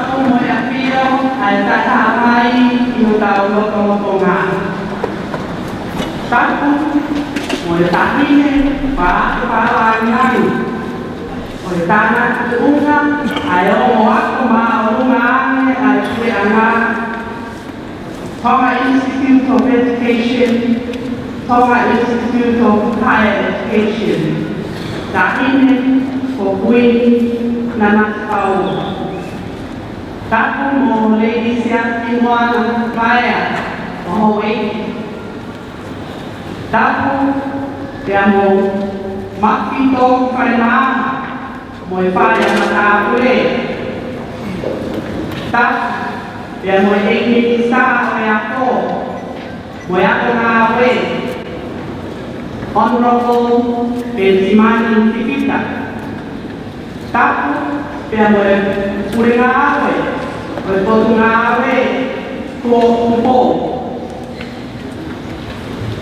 Tapu mo apio ay tatamay inutaw lokomotongan. Tapu mo tahine papalangan. O tanah ungang ayaw mo ako maulungan ay kuyangan. Tonga Institute of Education, Tonga Institute of Higher Education. Tahine kukuin na nakau. Tapu mo lady siya kinuha ng bayan, mahuwi. Tapu kaya mo makito kalimama, mo bayan matapuli. Tapu kaya mo isa ako, mo ako nawe. Honorable Benjamin Tipita. Tapu kaya mo uli nga awe, uli nga awe, tuwo.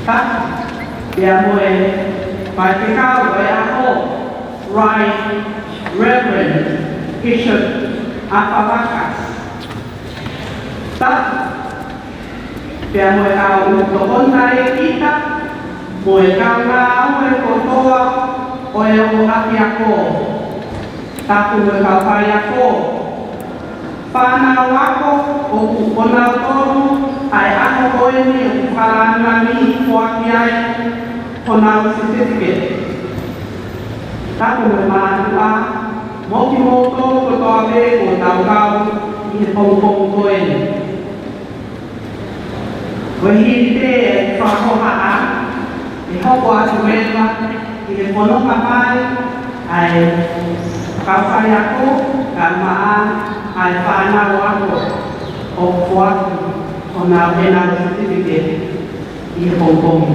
Tapu kaya mo pagkikaw ay ako, Right Reverend Bishop Apabakas. Tapu kaya mo ikaw tukon tayo kita, mo ikaw nga awe kotoa, o yung aki ako. Tapu mo ikaw kaya ko. Panaw ako o upunaw ko ay ako ko ini uparan nami kuakyay punaw certificate. Tapu mo manuwa mo kimoto kotoabe o tawgaw ipong-pong ko ini. Wahinte pakohaan ihokwa suwela ipunong kapay ay kasaya ko kamaan ay paanaw ako o kuwag o nabenang certificate ihong-hong.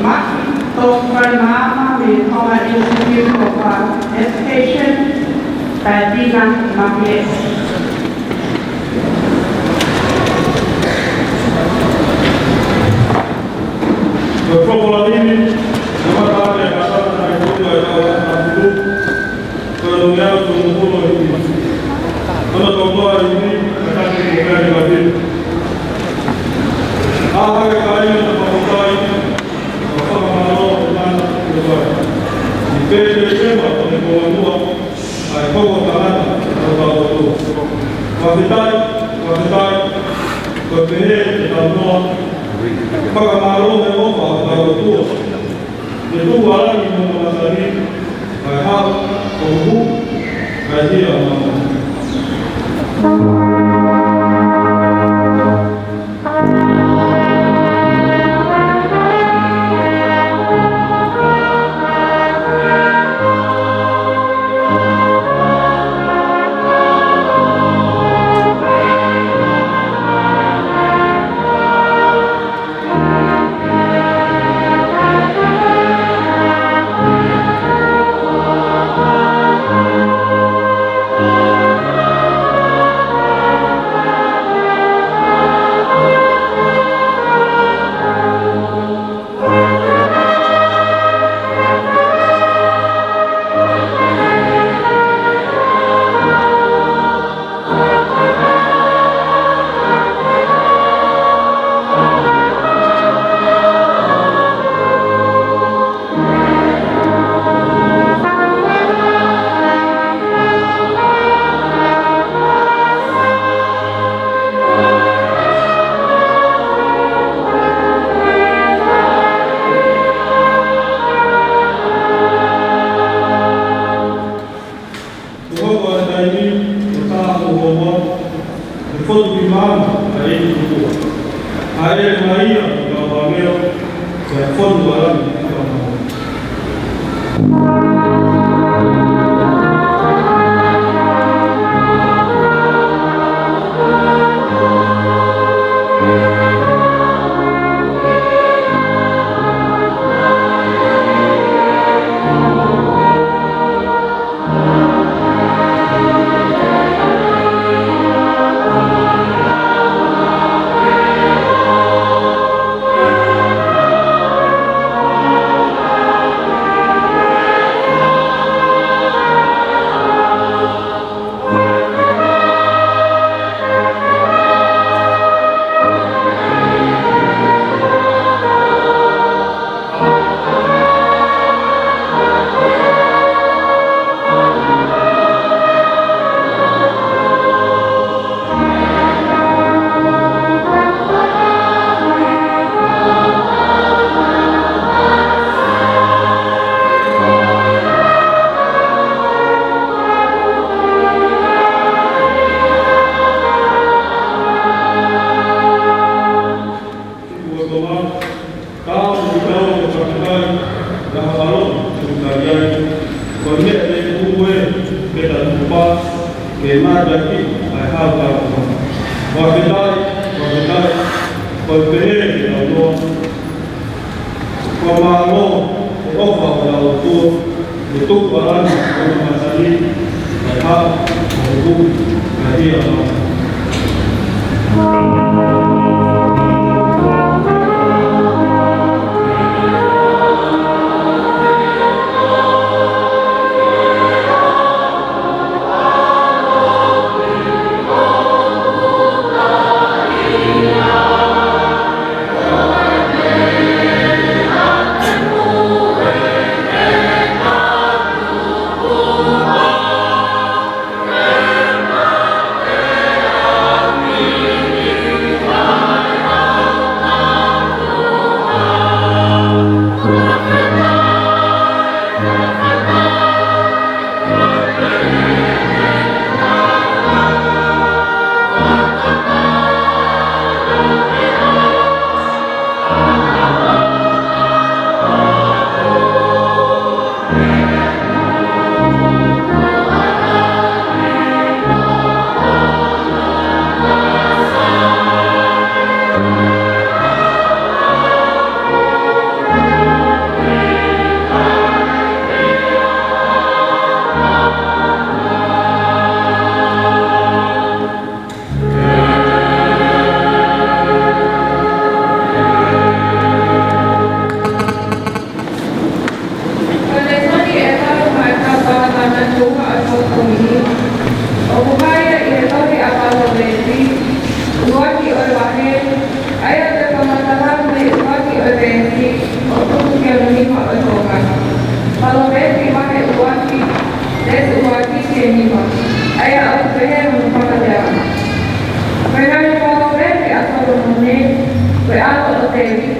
Maki Tokranama Minhoma Institute of Education, Tadina Maki. Berpropola ini, nama tahu yang asal dari itu adalah itu kemudian sumber ini. Kalau contoh ini akan dibuka di batin. Apa yang kalian lakukan ini? Apa malu dengan itu? Jika dia atau mengulang, apa bukan atau itu? Wanita, berpihak dalam maka malu dengan apa itu orang yang menguasai hal hukum kaji Allah.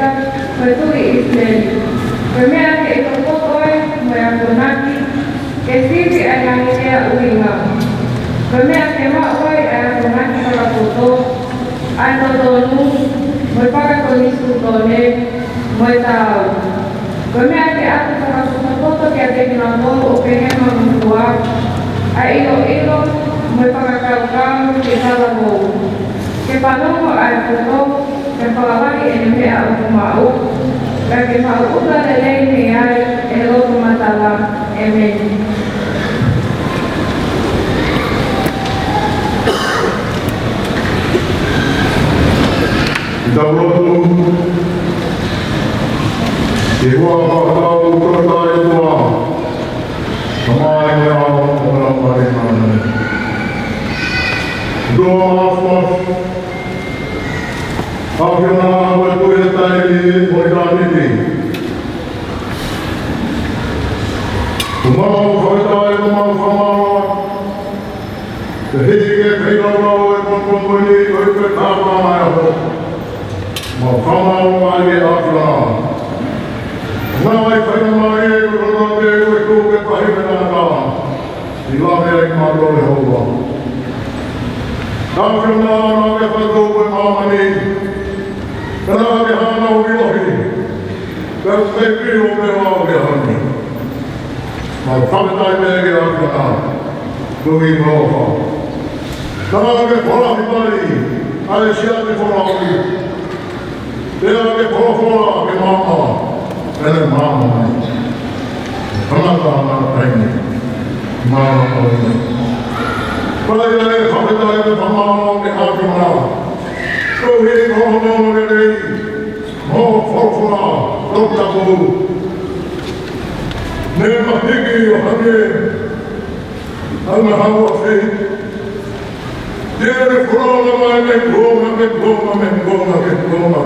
Eka, Pertui Islen. Kemea ke ito pokoy, maya punaki, ke sisi ay nanginia uwinga. Kemea ke maoy ay punaki para puto, ay totonu, may pagkatulis kutone, may tao. Kemea ke ato para puto ke ate kinamol o pengen mamutuak, ay ilo-ilo, may pagkakaukaw ke salamo. Ke panongo ay puto, ke pagawagi eneme ang kumao, kaya mauuga na lang niya elo tumatala. Amen. Dapat dewa atau kerajaan tua, kemana yang orang lain mana? Doa mas, akhirnya berkuasa tadi berjalan ini. Kemau kerajaan kemau kemau, sehingga kehidupan ekonomi berkembang ayah. Mau lagi akhirat. Nawai fayamai berdoa itu ke pahimana. Ilahi yang mahu Yehova. Akhirnya nabi fadu bermani. Karena kehana ilahi. Bersepiru berwah kehani. Mau sampai lagi akhirat. Bumi Yehova. Nabi pola hibari. Aisyah di pola hibari. Dia ke pola ke mama, ele mama, anak ini, mama ini. Kalau dia sampai dia mama ke hati mana, kau ini mama ini, mau pola, dokter tu, nema higi yohane, anak hawa sih. Dia ni pola goma.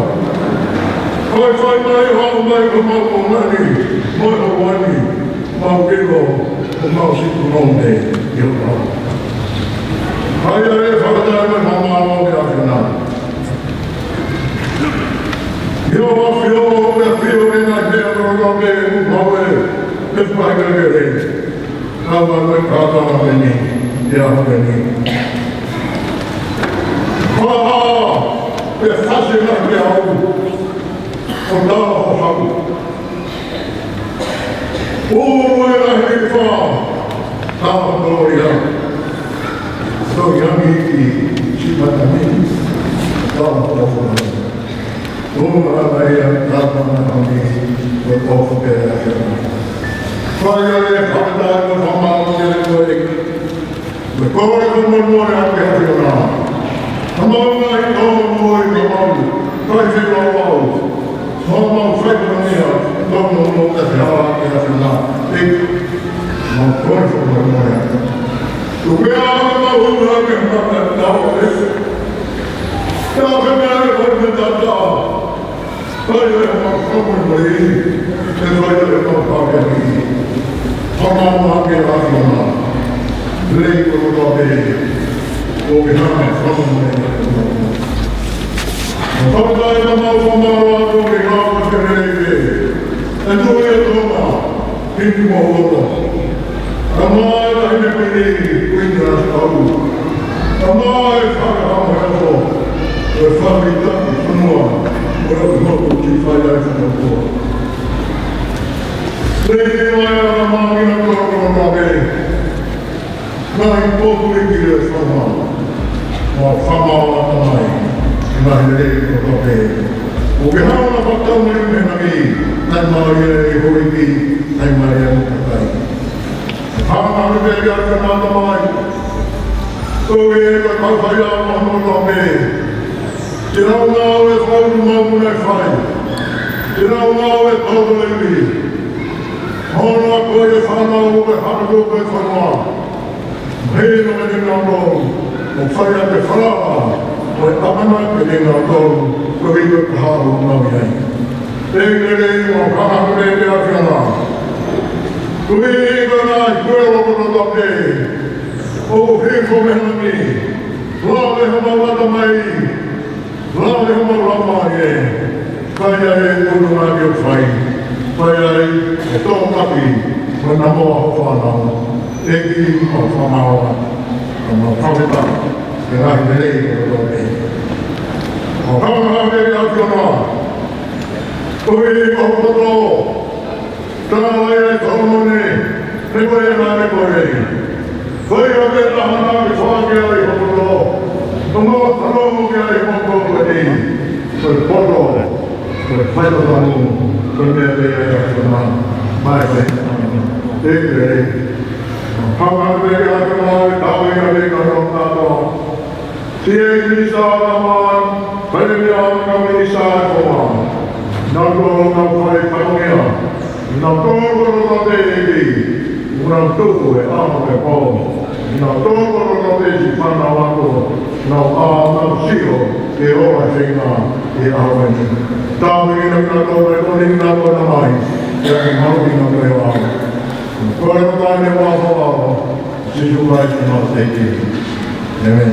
Kau mai hau mai kemau komani, mau hawani, mau kilo, mau sikunonde, kilo. Ayah fakta mama ke akhirat. Yo fio na dia robe mawe, kespaga gere. Kawan kata ini, dia ini. Berhasil dia aku. Allah aku. Lahir faham. Tahu gloria. So yang ini sifat kami. Tahu Allah. Tuhan yang datang kami berkata. Saya kata bersama dengan baik. Berkata semua yang berkata. Kamu Kau tidak tahu, semua fenomenal, semua terjadi di sana. Mau kau semua yang Supaya mahu lagi makan tahu es. Tapi mana berbentuk tahu. Saya mahu membeli, saya mahu pakai ini. Semua pakai lagi mana. Beli berdoa. Bagaimana semua ini? Sometimes I'm out from our road to the ground with the lady. And do it over. Keep him over. Come on, I never need windows out. Come on, I can't have the family done someone. What I'm not to keep my life in the world. Lady, I am a man in a corner of a nine totally clear someone. Or somehow on the mind. Mahirap ko kape. Ugahaw na pagkaw mo yung menami, na Maria Ihoriki, ay Maria Mukatay. Ang bigyan ka na naman, tuwin at pagpayaw mo ang kape. Tinaw na awit mo muna fay. Tinaw na awit mo lili. Hono ako yung sana uwe hardo ko sama. Mahirap na din ang rong, magsaya ke farama. Oleh amanat dengan Tuhan begitu tahu namanya. Dengan orang yang berjaya, tujuh orang jual produk ini, oh hidup ini, lalu hamba damai, lalu hamba ramai, Whaiare unu maki o whai, whaiare e tō kapi, mana moa ho whanau, e ki o whanaua, o mā whaweta, e ngahi nerei o tō e. O kaunga me a whionoa, koe o poto, tāna e whaunone, ne koe e nā me koe e. Koe o te tahana me whāke ai o poto, o mā whanau ke ai o poto e. Koe poto, koe whaito tanu, koe mea te ai a whiona, mai te e kere. Kaunga me a whionoa e tāwe a me ka rong tātoa. Si e ni sa na man, pere me a ka me ni sa e koa. Nā koro ka whai kaungia, nā koro ka te eki, una tuku e amo e pō. Nā koro ka te si whana wako, nā nā sio e ora whenga e aweni. Tāwe ina ka tōre koni nā kona mai, e a mauki nā koe wāo. Kore o tāne wāho wāo, si jurai ki nā te eki. Amen.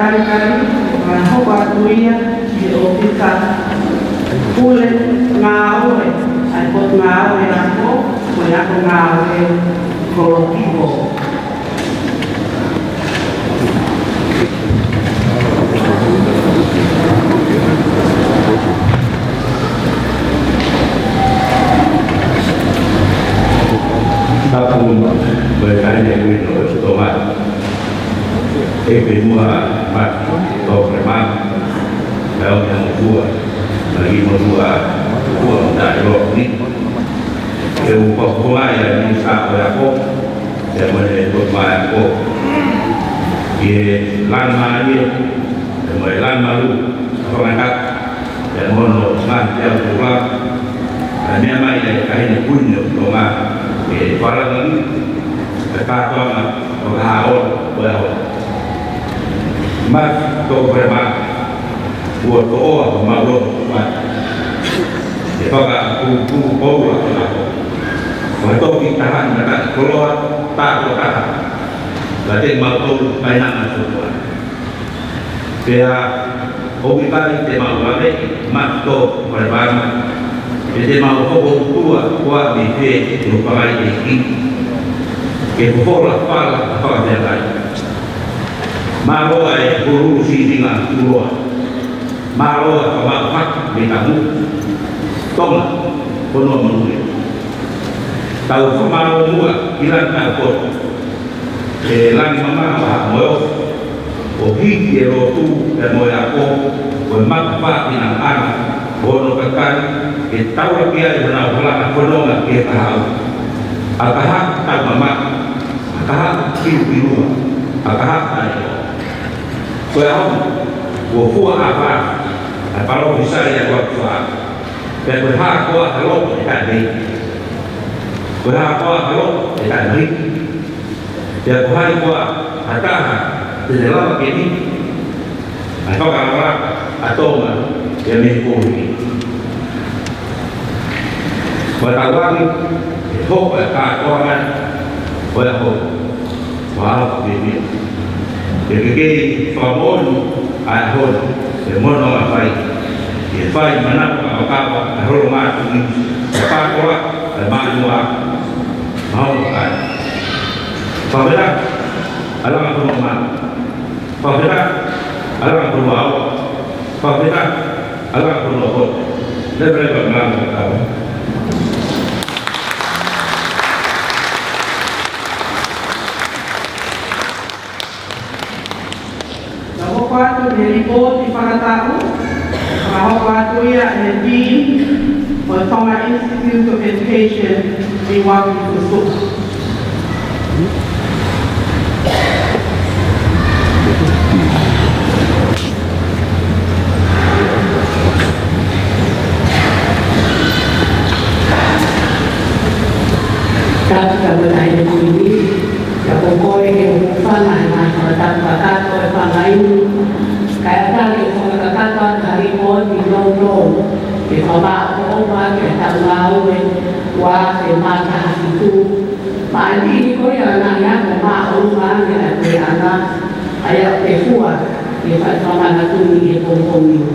kari-kari hoba tuia di ofisa kulit ngawe ay pot ngawe ako kuya ko ngawe kolektibo Tapos berkali yang ini harus tomat. Kedua, mat atau preman, daun yang kedua, lagi kedua, tak jauh ni. Keupah yang bisa berlaku, dan menjadi berlaku. Ye lama dia, mulai lama lu, orang angkat dan mono ngan jauh pulang. Dan yang mai kain punya rumah, para lagi katakan berhaul berhaul. Mas tu bermak buat doa maklum mas. Jika aku bawa aku, waktu kita hendak keluar tak tahan. Berarti maklum banyak semua. Dia hobi kali dia mau balik, mak tu bermak. Jadi mau hobi tua di lupa lagi ini. Kita boleh apa dia lagi. Mau ay guru si dengan keluar. Mau apa mak di kamu. Tong penuh menulis. Tahu semua hilang takut. Lang mama mau ohi dia tu dan mau aku bermakna dengan anak bono kekan kita tahu dia benar benar bono kita tahu akah tak mama akah kiru akah ayo kau buku apa kalau bisa ya buat dan berhak kau kalau tidak ni berhak kau kalau tidak ni dia Tuhan kuat atas di dalam ini atau kalau atau yang mengikuti bertawan hope kekuatan berhope wah ini jadi famon ahon semua orang baik dia mana apa hormat ini apa kuat manusia mau kan Fahirah, alam aku rumah. Fahirah, alam aku rumah. Fahirah, alam aku rumah. Lepas bermalam kau. Lalu kuatu dari bot di para tahu. Lalu kuatu ya dari Tonga Institute of Education di Wangi Kusuk. Kalau berada di sini, kalau kau yang berfaham tentang bakat atau lain, kayak tadi kalau katakan hari pun di lorong, di bawah rumah kita tahu wah semata itu, mandi kau yang nanya rumah rumah yang ada ayat tefuah, di mana tu di kampung itu.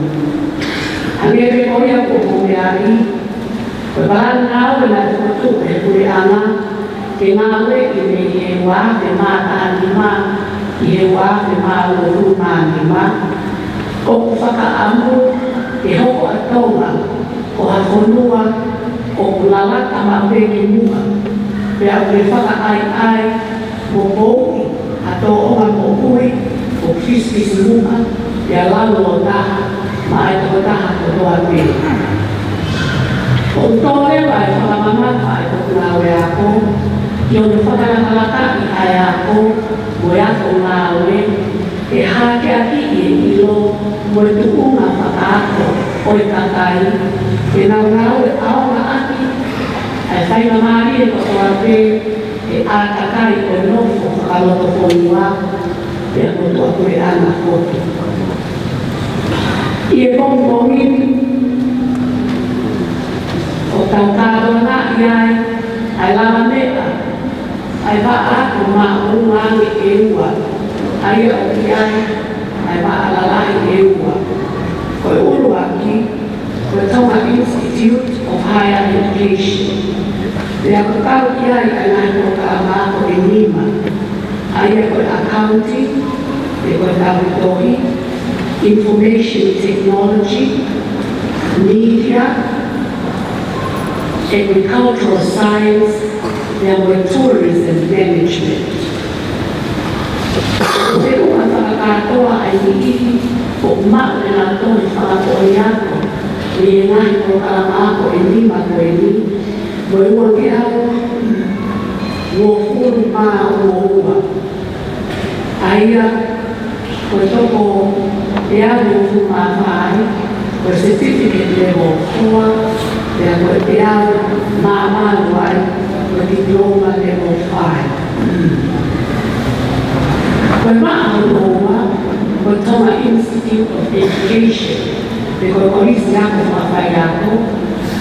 Hanya kau yang kampung ini. Berbahan kau adalah sesuatu yang anak kenawe ini hewa kemana lima hewa kemana rumah lima kau fakar ambu kehok atau kau hakonua kau lalat sama begi mua biar fakar ai bobo atau orang boboi kau fiski semua ya lalu dah mai dah keluar ni. Untuk lewat pengalaman saya mengawe aku, yang berpengalaman saya aku, boleh mengawe, hati-hati ilo, mendukung apa aku, oleh katai, mengawe awal lagi, saya memari keluarga, katai penuh, kalau terpulih, yang untuk aku anak foto. Ia ngomongin. Orang kau nak iai, alam mereka, ayah rumah ewa, ayah iai, ayah alalai ewa. Kau ulu lagi, kau tahu Institute of Higher Education. Dia kau iai anak kau kau lima, ayah kau accounting, dia kau tahu information technology, media. Agricultural science, dan tourism management. Pero ang pagkakatawa ay hindi pugma na ito sa pagkakatawa ko. Liyangahin ko kalama ako, hindi magwili. Buwag yan, wafun pa uwa. Ay Kotoko Piano Fumafai, or certificate level 4, there were Piano Mama Wai, or diploma level 5. When Ma'aloma, Kotoma Institute of Education, because Koris Yako Mafayako,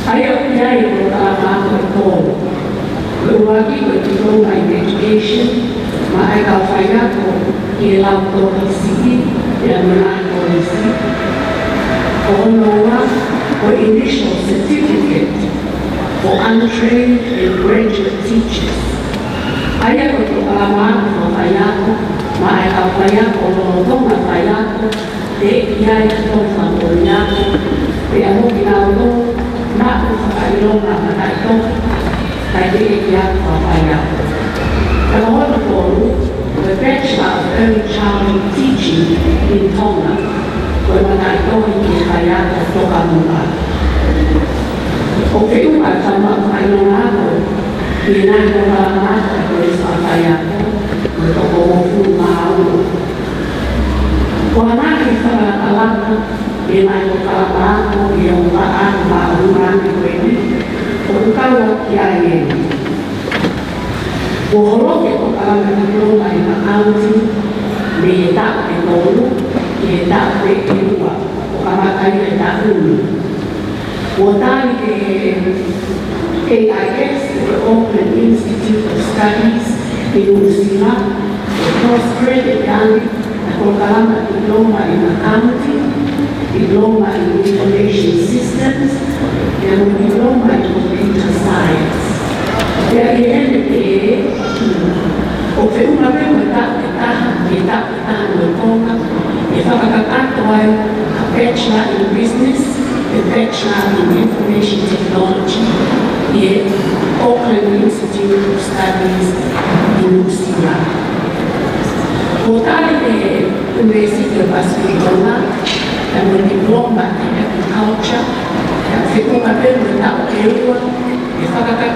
ayaw ko tama ko. Luwagi ko diploma in education, maayakafaya ko ilang polisi, yang menang polisi. Konowa ko initial certificate for untrained and graduate teachers. Ayaw ko tama mafaya ko, maayakafaya ko lorong mafaya ko, de iyay ko pamulya ko, kaya mo ginawalo na ako sa kailong na ito, kaya di iyak papaya. Kalawang ko, the Bachelor of Early Childhood Teaching in Tonga, kaya mga ito hindi kaya ito kamula. O kayo at sama ang kailong ako, ginagawa nga ako sa papaya ko, ito ko fumahaw. Kung natin sa alam na, ginagawa ko yung paan maungan ko ini kung kawat yayin. Buhorok ito alam na diploma ay maangsi, lita ay tolo, lita ay iwa, o kamatay ay taon. Wotali AIS, the Open Institute of Studies in Usila, the postgraduate young, kung kalam diploma in accounting, diploma in information systems, and diploma in computer science. Kaya i-NPA, o una vez kita nagpunga, ipagkakatuay a Bachelor in Business, a Bachelor in Information Technology, in Auckland Institute of Studies in Usila. Votare University of Barcelona, and with diploma in agriculture, and secondo me without euro, if I got a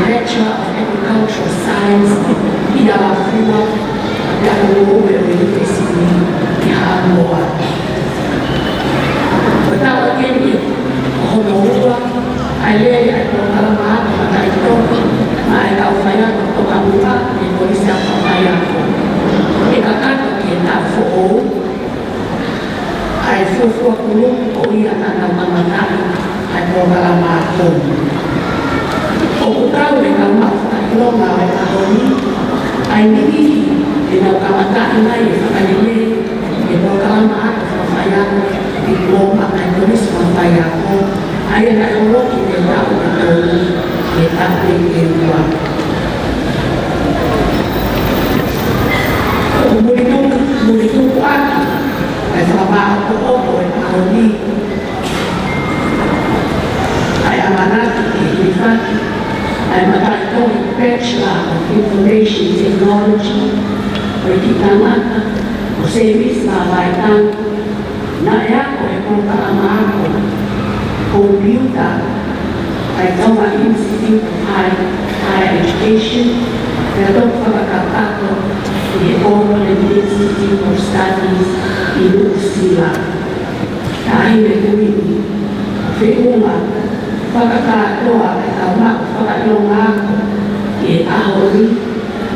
Bachelor of Agricultural Science, in our field, that will be university in Hanoi. Without any honor, I lay at the Kalama, and I don't fire to Kamura, and police are fire. Ay fufuakulong o iyan ang mamatay ay programatong. O utaw ay kamafakilong na ay kahoni ay hindi dinakamatay na yung kanili ay programato sa mafayan diploma ay tulis mafayako ay nakulong inilao na tolo itaping ilwa. Mulitong ko ako ay sa mabaang ko ay kahoni ay amanat ilifat ay matayong Bachelor of Information Technology ay kitamata o service na baitang na ako ay kung kaamahan ko computer ay Tonga Institute of Higher Education pero pagkakatato the Auckland Institute of Studies in Usila. Dahil nagawin, Fiuma, pagkakatoa ay tama, pagkakalong ako, i-ahori,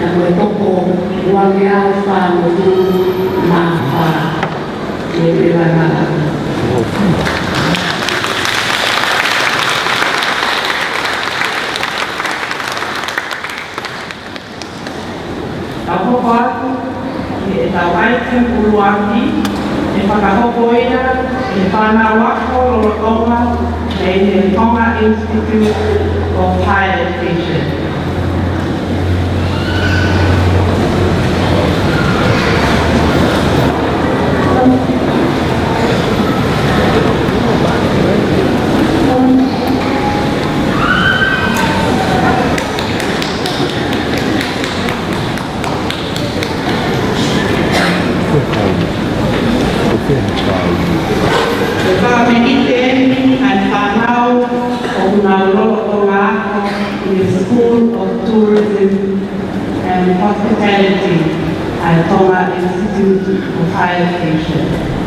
na may toko, huwag yaw pa mo maha. Hindi ba na ako? Ako pa, itaway kong uluwagi, ipakahokoy na, ipanawak ko lolotonga, ng Tonga Institute of Higher Education. In the School of Tourism and Hospitality Tonga Institute of Higher Education.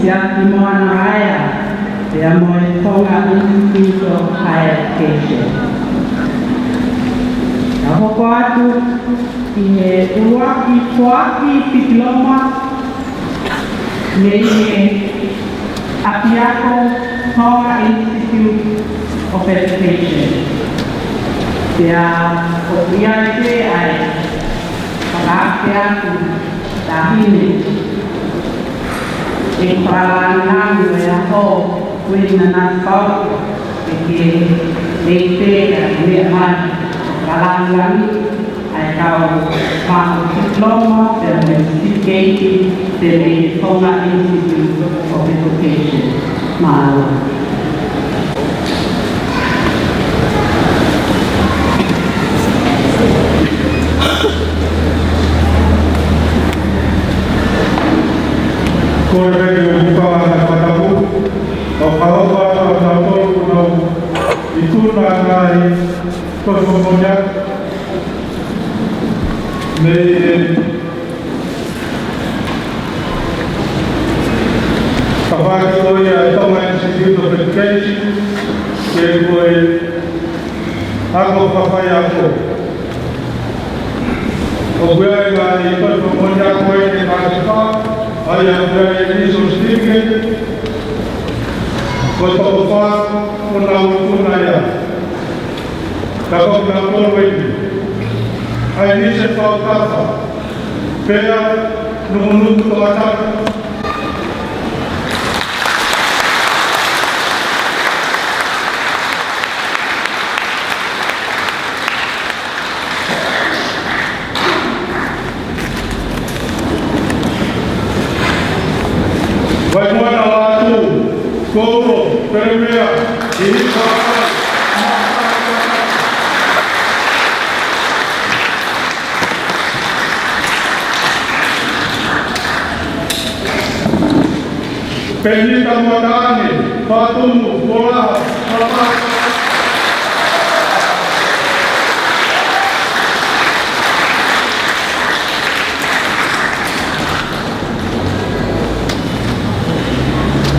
ya Moana Haya, ya Moi Tonga Institute of Higher Education. Na hoko atu, i uwaki fuaki Pitiloma, Neye Apiako Tonga Institute of Education. Ya opiaje ai pagakya dahil ipalangan ya ho win na naso iki lete leman kalangan ay kau mau diploma dan certificate dari Tonga Institute of Education mau. Corre buka kataku, kalau kalau itu nangai performanya Kapag ito'y Tonga Institute of Education, ito'y ako papaya ko. Obuya nga iperformanya ko ay nakasipa, ay ang very certificate, kotopan unang-unaya. Kapag na-forward, ay hindi siya pagkasa. Kaya, numunod ko atak. Bagaimana waktu, koro, perempuan, ini apa? Pendidikan wadani, batumu, bola, apa?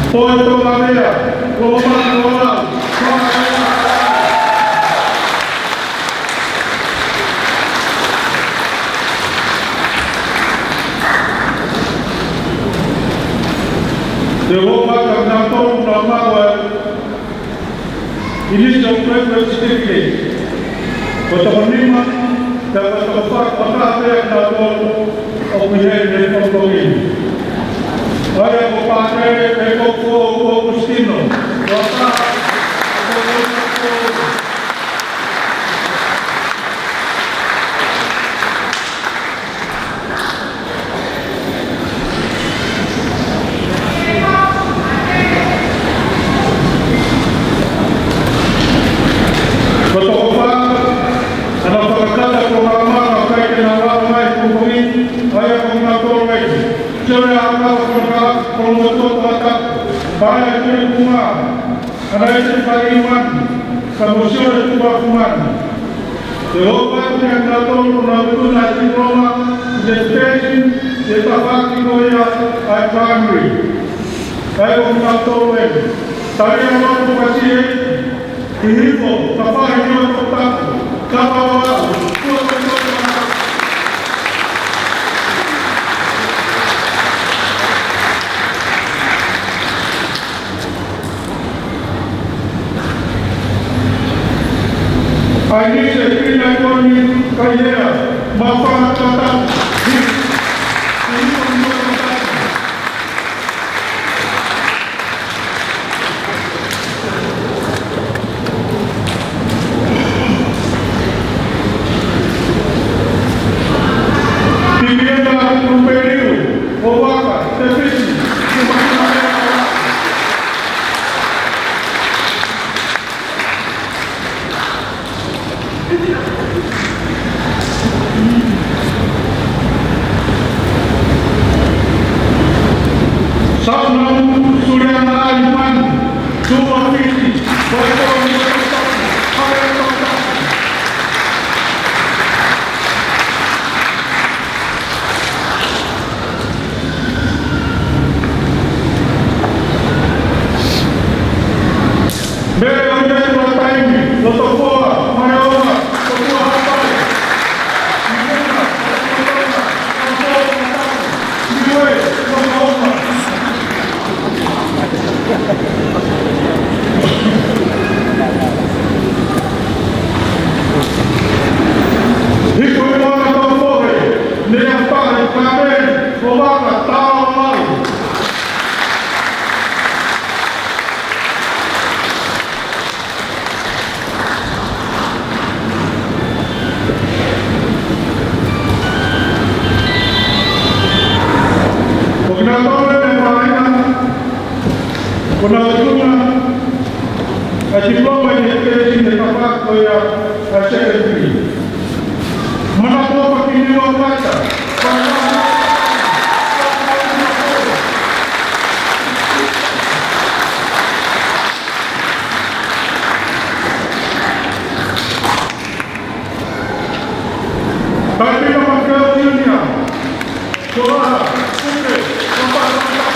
Ponto Maria, Roma, Jehovah Kagnato Brahma ini jauh sedikit. Kota penima dapat tempat apa yang dapat obyek dari pembeli. Ada kepada Eko Agustino, kota Para itu rumah, ada yang pariman, kamusir itu bakuman. Jehovah yang datang menabur nasi Roma, education, ditafaki koya, ay primary. Kaya mengatur lagi. Tadi yang mau kasih hihipo, kapal yang kotak, kapal Ini sekiranya ekonomi kaya, masalah tetap ini pembuatan. Pimpinan Pembeliu, Obaka, Tepisi, Iko imana tofore, ne apare kamen, komaka tao mai. Koordinatore ne maina, kuna ujumla, diploma in education de tabako ya secretary. Manapo pakiniwa kata. Tapi nama kerjanya, sekolah, kumpul, tempat-tempat.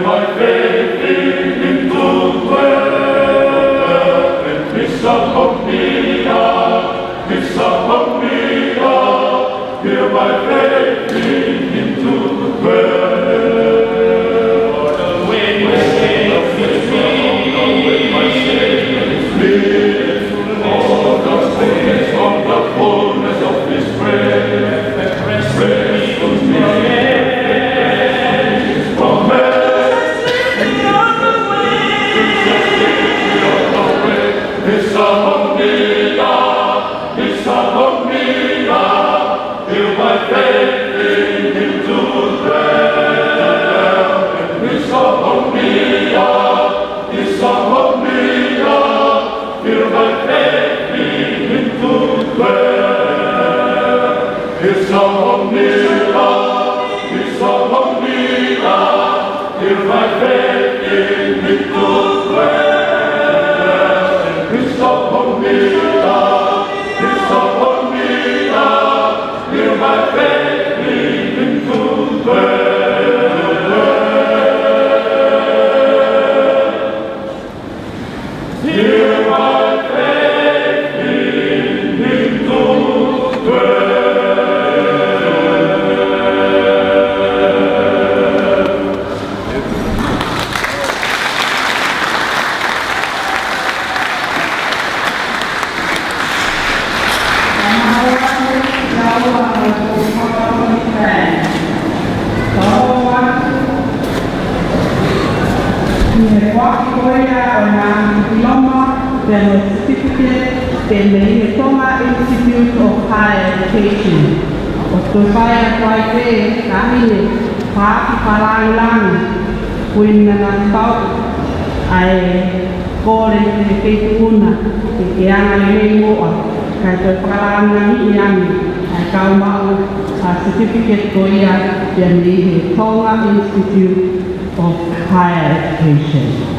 my faith into prayer. Missa Omnia, hear my faith into prayer. When my Savior is all the fullness of His prayer, rest on me. The Minnesota Institute of Higher Education. Supaya kuaite kami Pak Palang kuin nanantau ai kore ke kuna yang ai mo ka palang nami yang ai kau mau certificate ko ya yang di Minnesota Institute of Higher Education.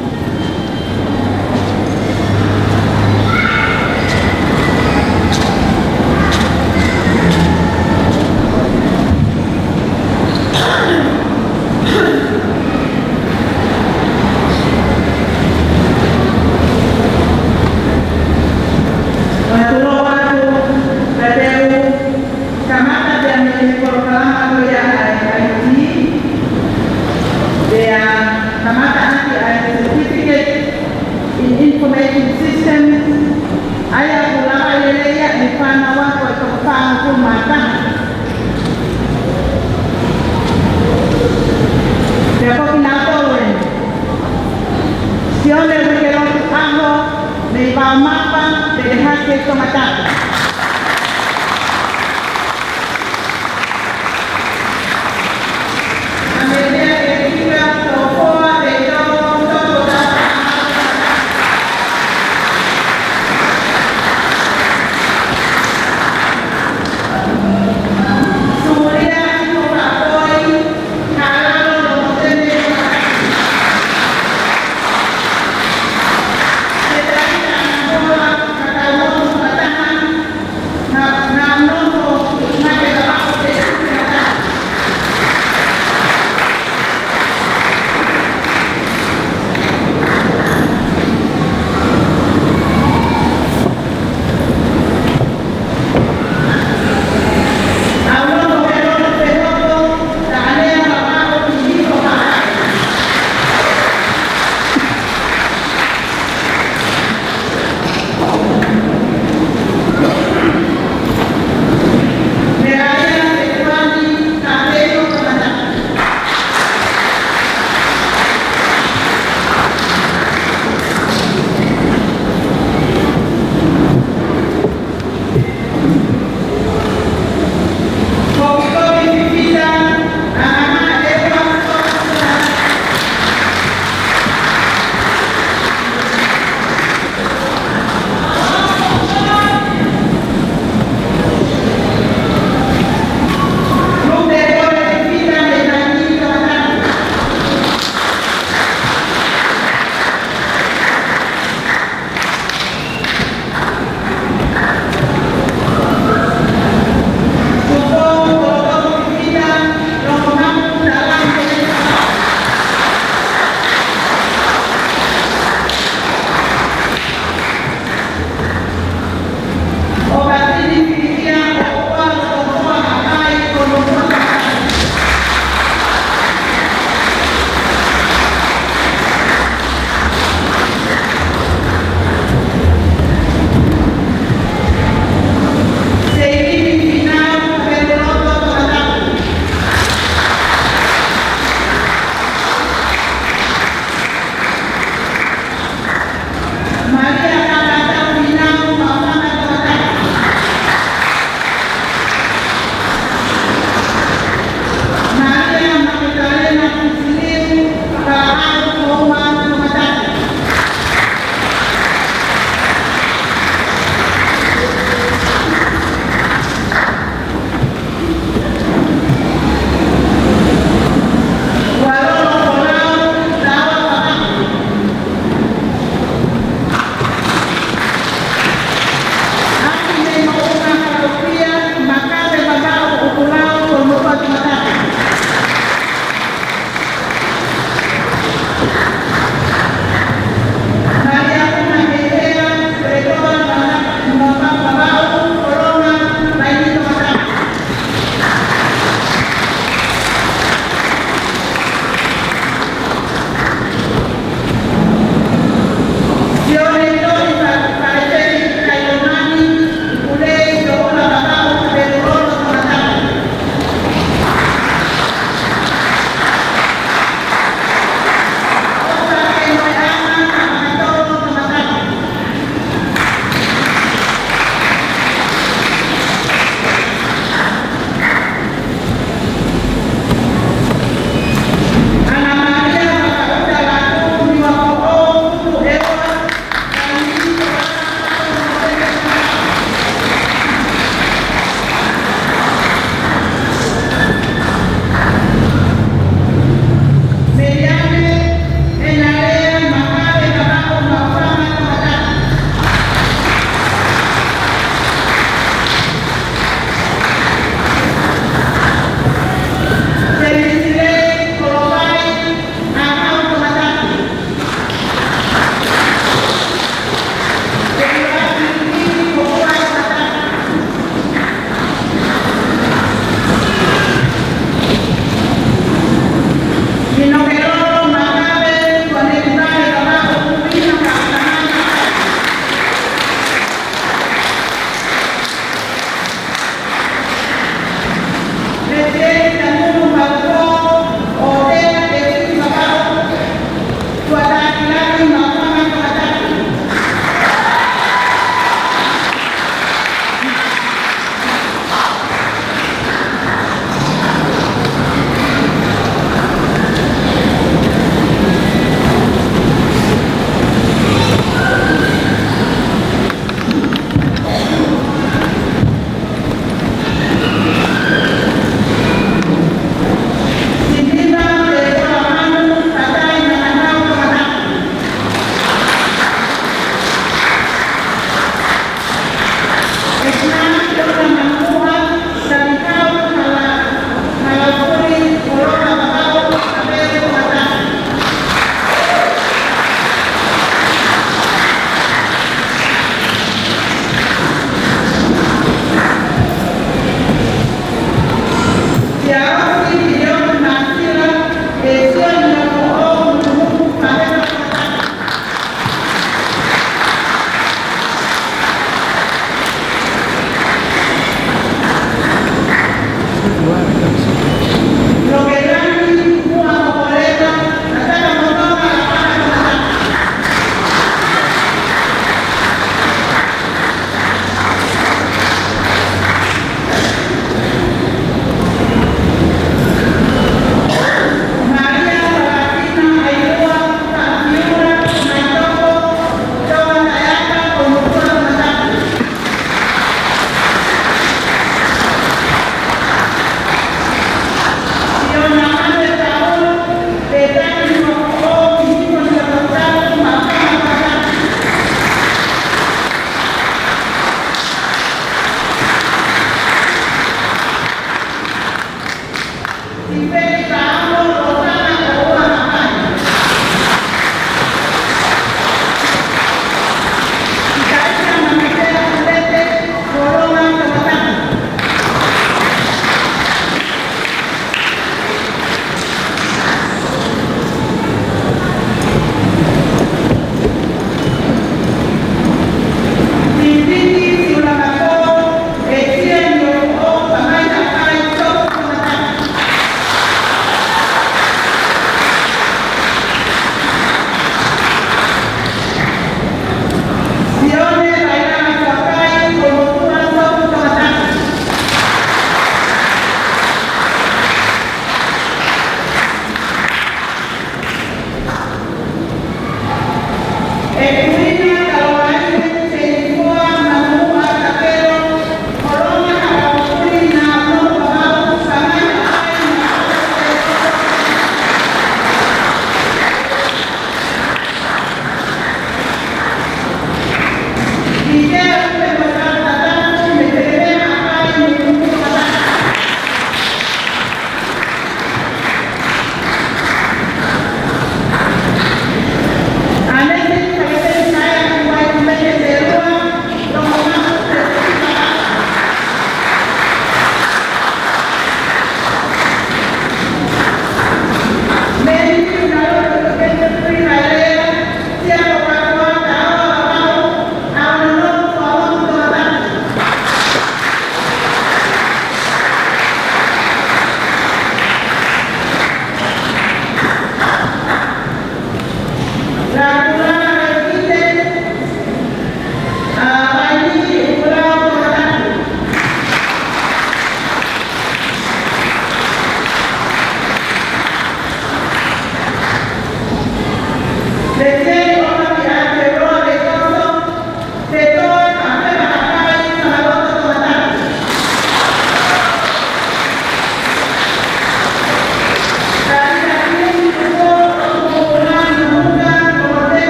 Terima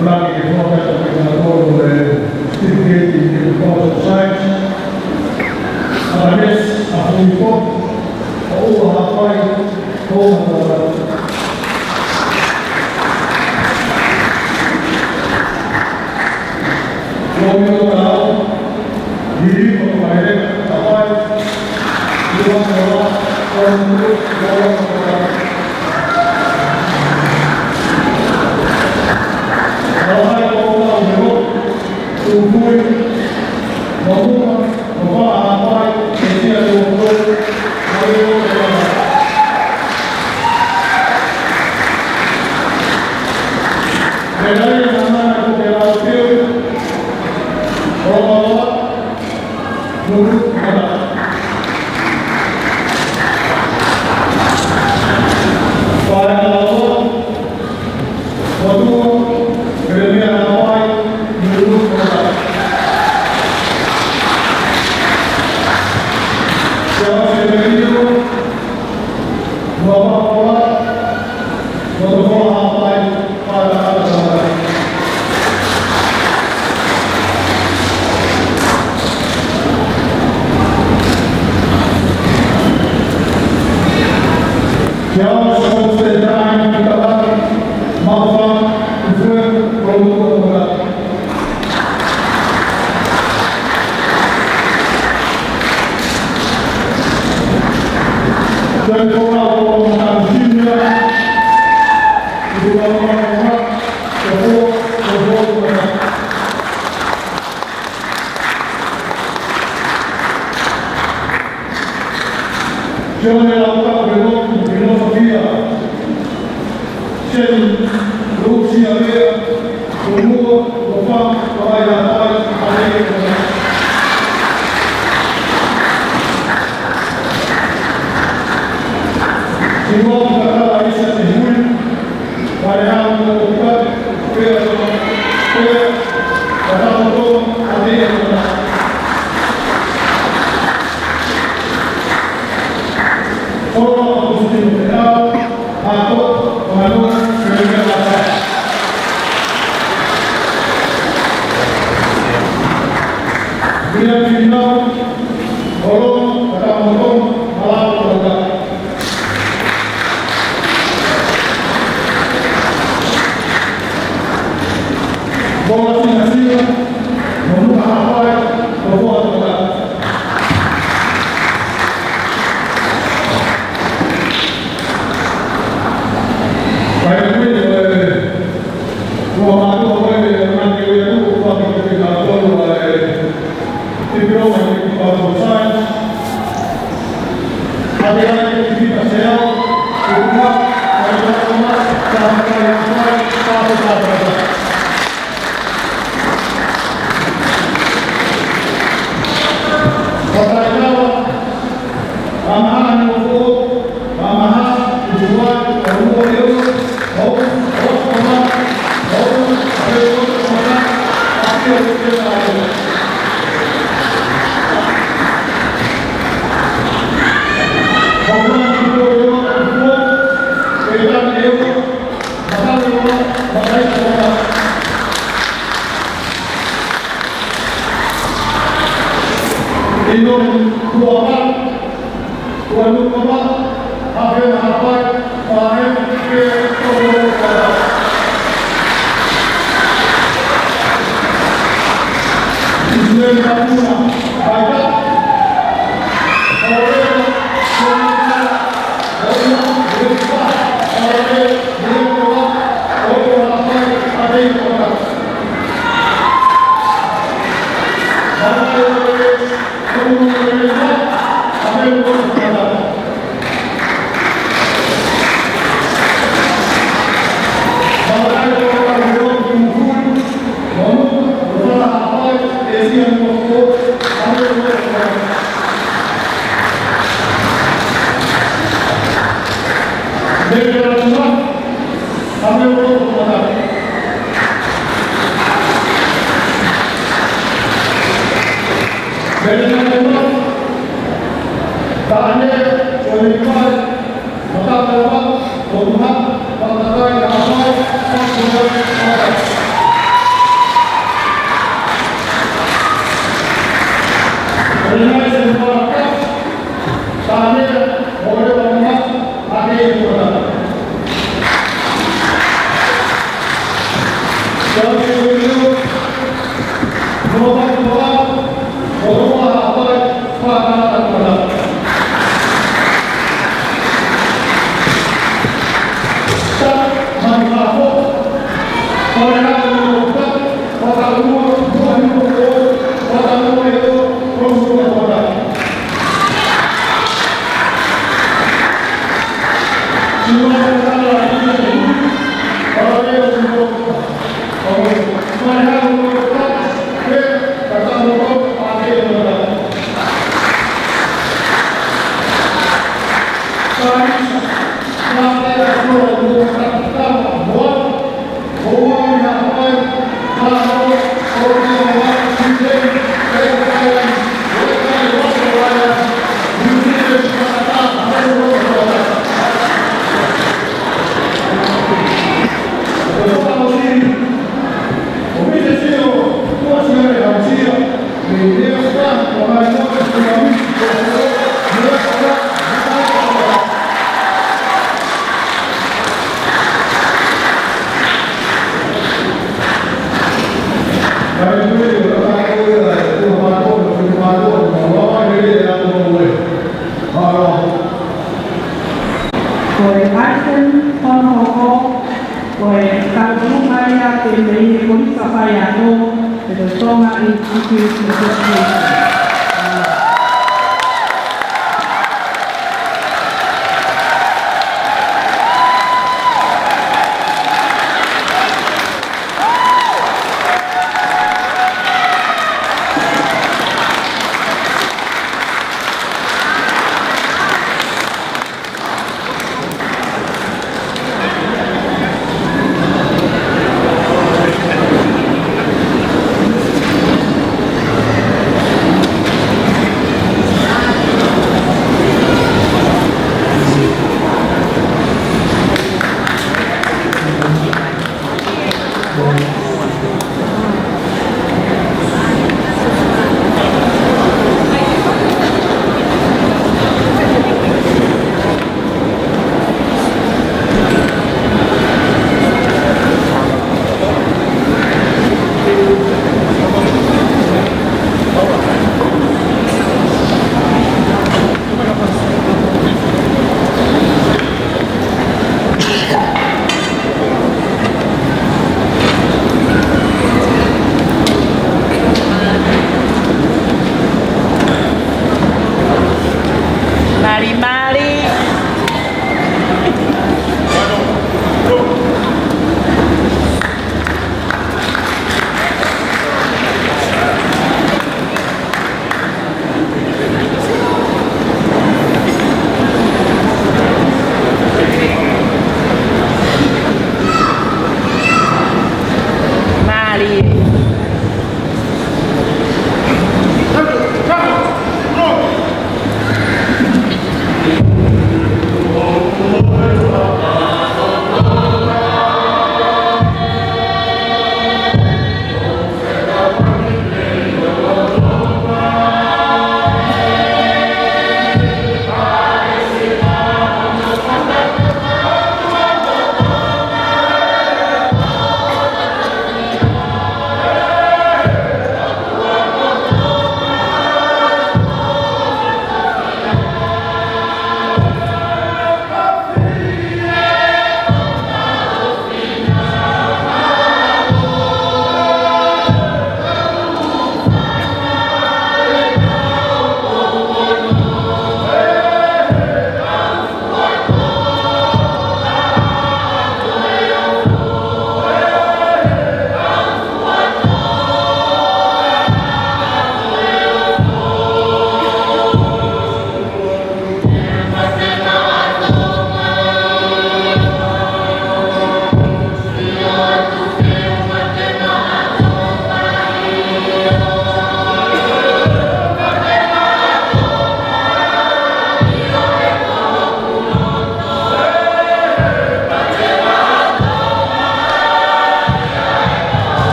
Brani che sono aperto per il lavoro studenti del corso science, alla messa a Filippo, o alla poi con l'uomo bravo, di come la poi, di una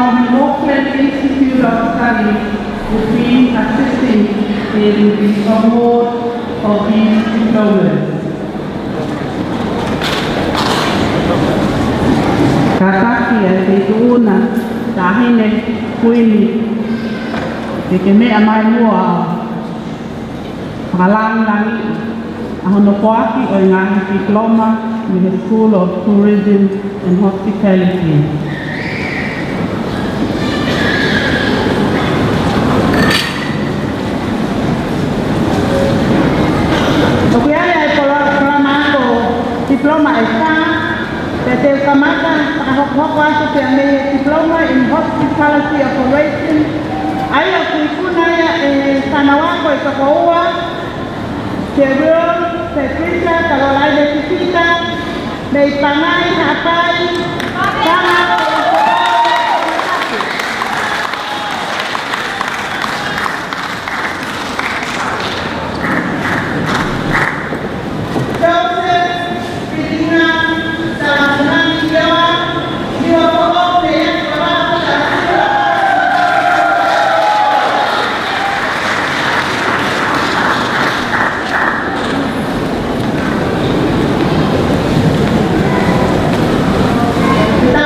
from the Auckland Institute of Study will be assisting in the award of these diplomas. Kakaki e te tuuna, tahine kuini, te mea mai mua Palang-langi, ahono poaki o ngāhi diploma in the School of Tourism and Hospitality. Okiaya e programako diploma e wha, te kamata pakahoko aso te amei diploma in Hospitality Operations. Aia kuikuna e sanawako e kakoua, te Will, te Krista, Carolina Tikita, mei pangai hapai, kama Joseph, Pidina, Samanani Jawa, Jiwa Pokok, Peyek, Bapak, Kita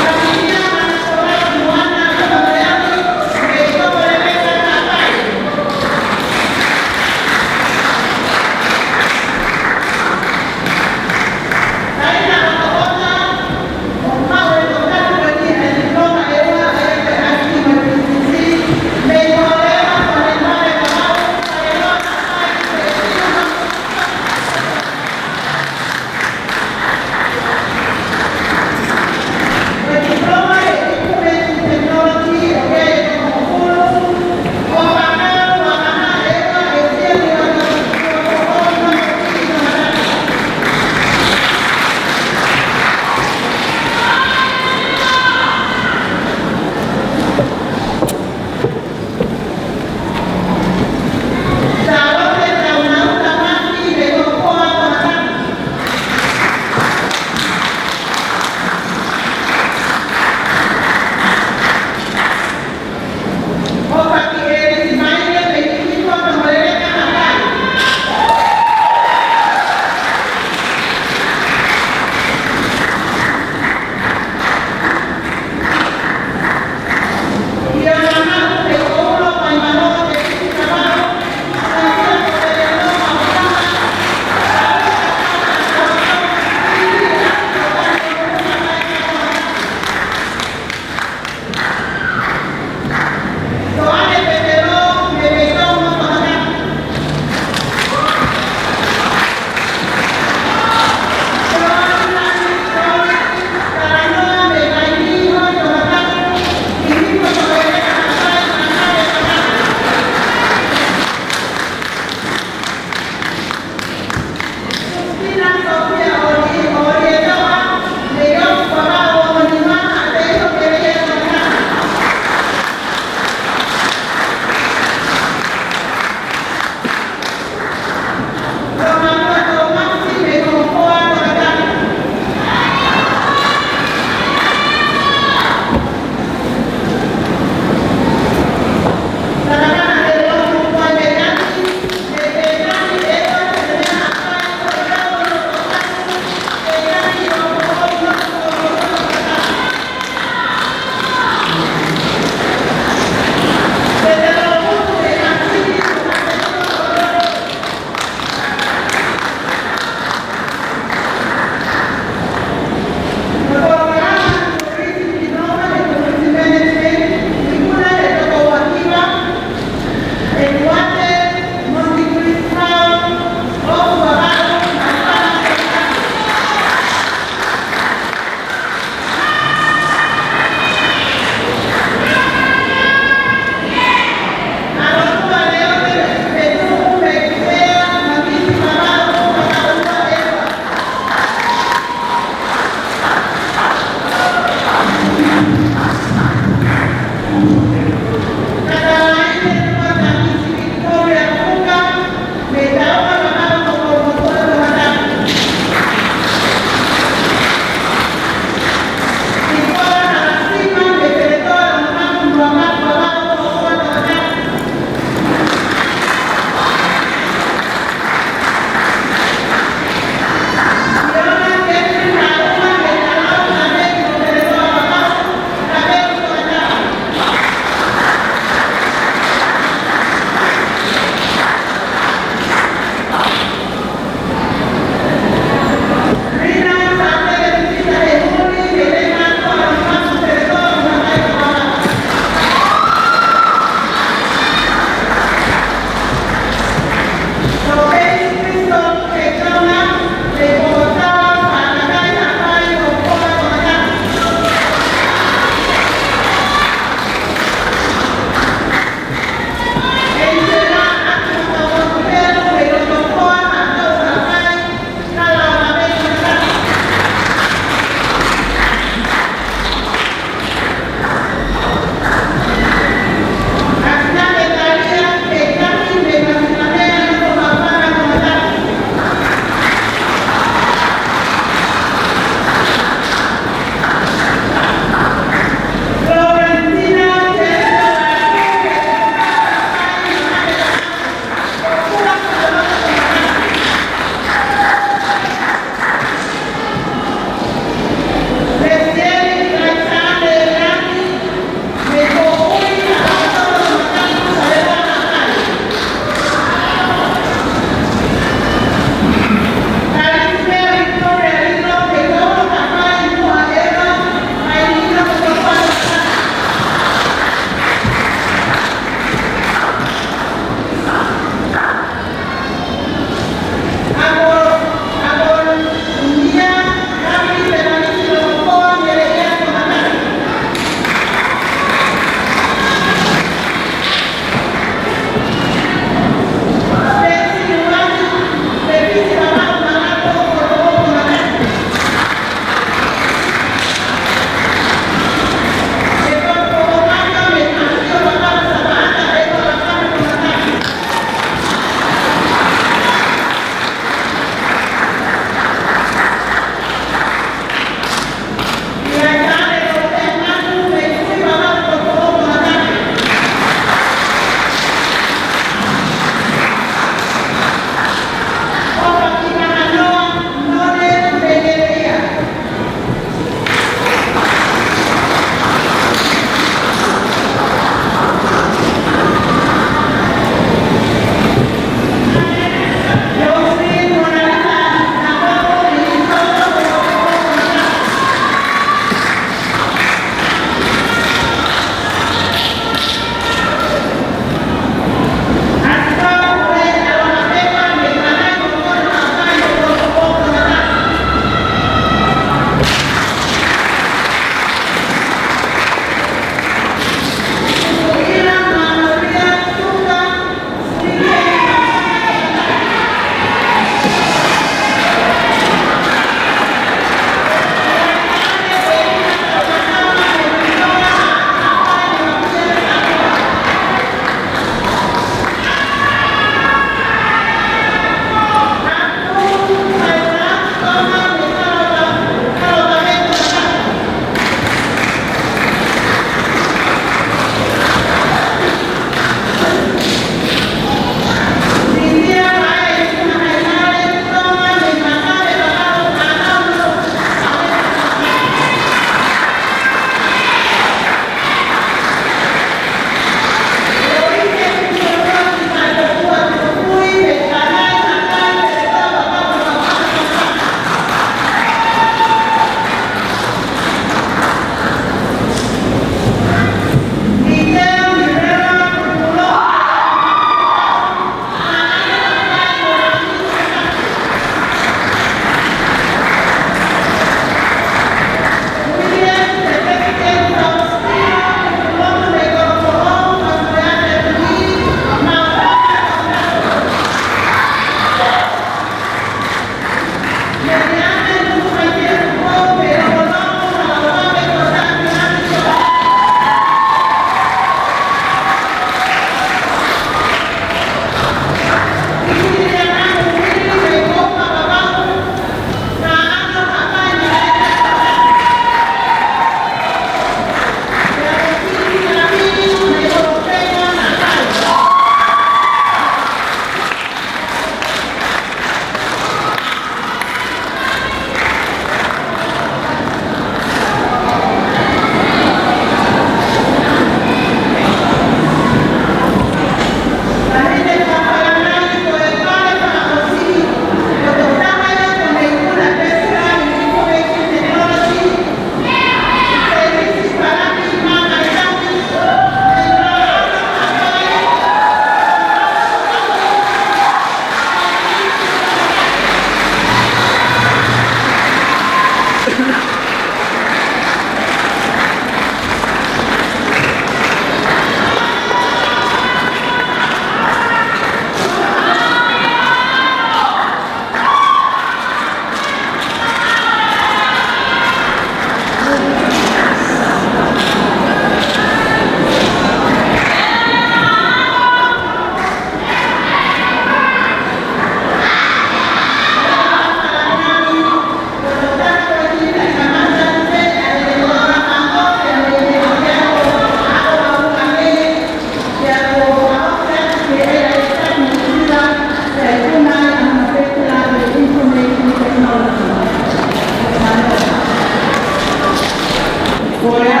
Korea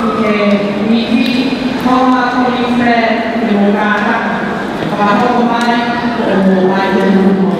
ke miji koma kolise ke mugara kapako mai ko mai mo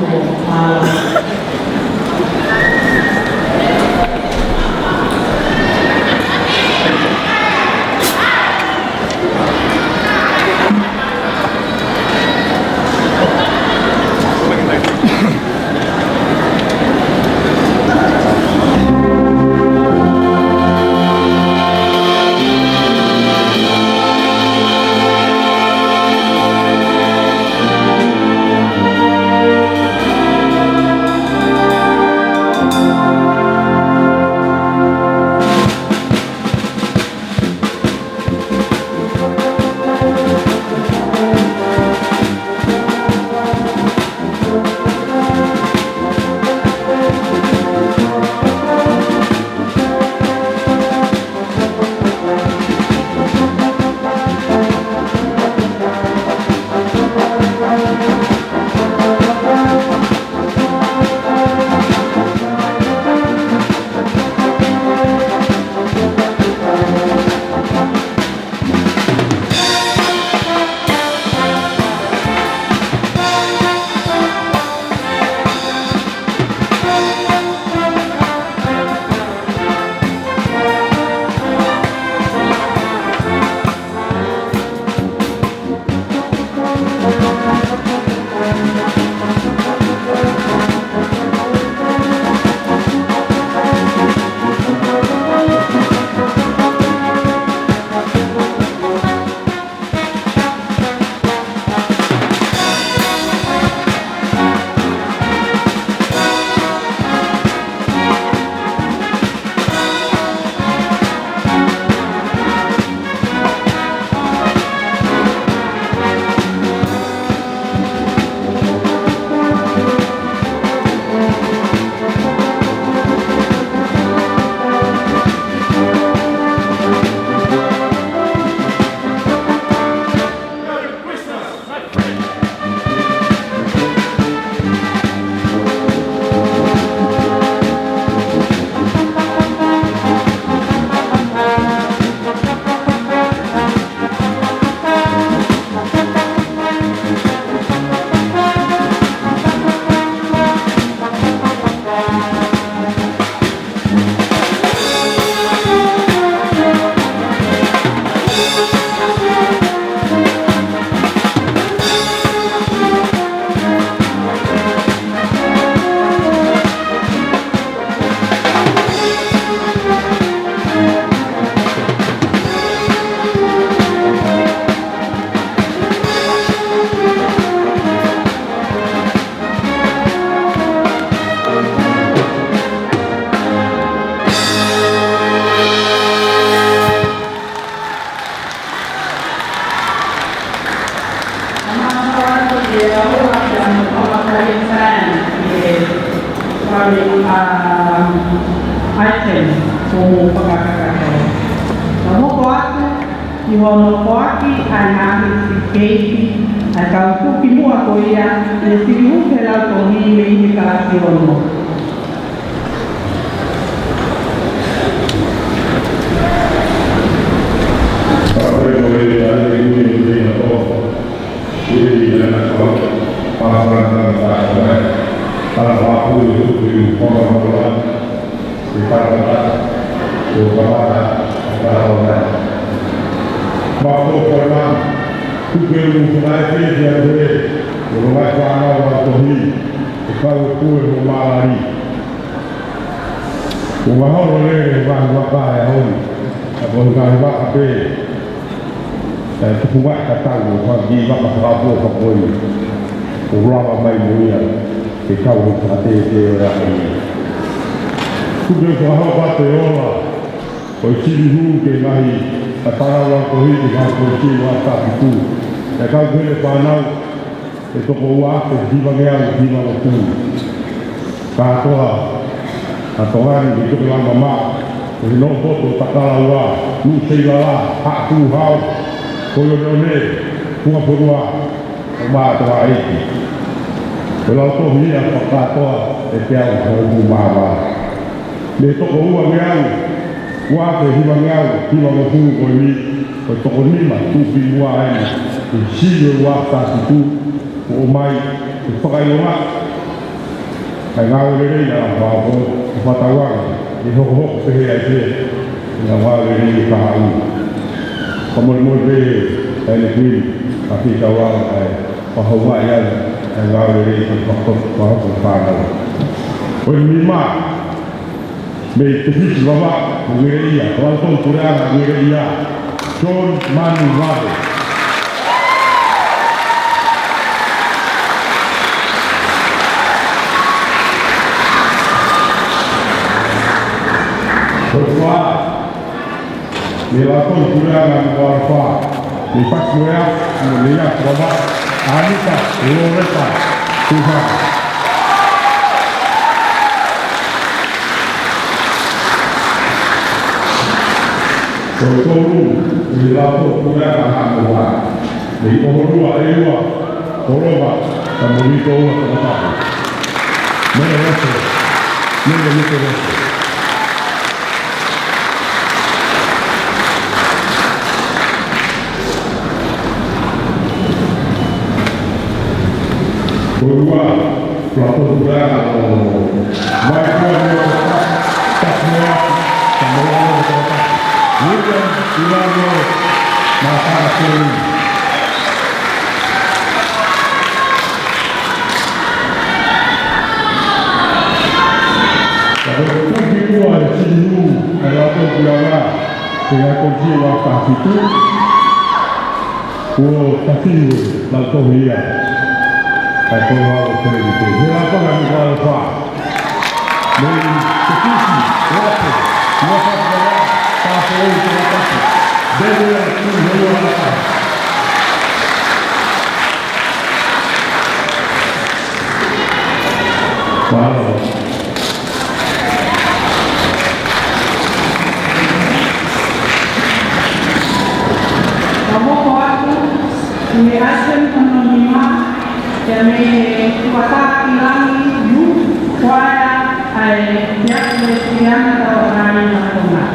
item como pagkakataon. Namo po ate, ihono po aki ay namin si Katie ay kautuki mo ako iya nesimu kailan ko hili kalasyon mo. Kuat kata bagi bapa rabu kapoi, orang ramai mulia, kita hati orang ini. Kuda kahau batu orang, kau sibuk ke mahi, antara orang kau ini kau sibuk apa itu, kau boleh panau, itu kau apa di bagian di mana tu, kau atau orang itu kelang mama, nombor tu tak kalah, lu sila hak tu hau. Koyo done kuwa purwa ma to aiki kalau to hia pa to e pia ko mama le to ko wa ngang Wa te hiwa ngau, hiwa ngofu ko ni, ko toko nima, tu pinua ai, i sio wa ta tu, o mai, i whakai o mak. Kai ngau rei na whako, i whatawanga, i hoko hoko te hea te, i ngā ngau rei i kaha u. Ka mori mori rei, ai le kui, ka pita wanga, ai whahaunga i ai, ai ngau rei i whako whanau. Oi mi maa, me te whiti wawa, ngere ia, kawal tō kureanga ngere ia, John Manu Wabe. Kua, me la tō kureanga ngwara wha, me whakurea, me lea wawa, Anita, Loretta, Tuha. Tōru, i lato kura a hākua. Nei ohorua eua, koroba, ka morito ua kamatapu. Mene reto, mene mito reto. Korua, lato kura a mai kua mea takmea, ka morito ua kamatapu. William Ilano Matakuri. Kalau pergi keluar sini, kalau tu pulang, saya pergi waktu itu, tapi lalu dia, aku harus pergi. Dia apa yang kita lakukan? Mencuci, waktu, Pasal itu apa? Dede itu apa? Wow. Kamu kuat me hacen anonima, que me kuata ilangi yu kuaya ay yak mestiana tawarani na kuna.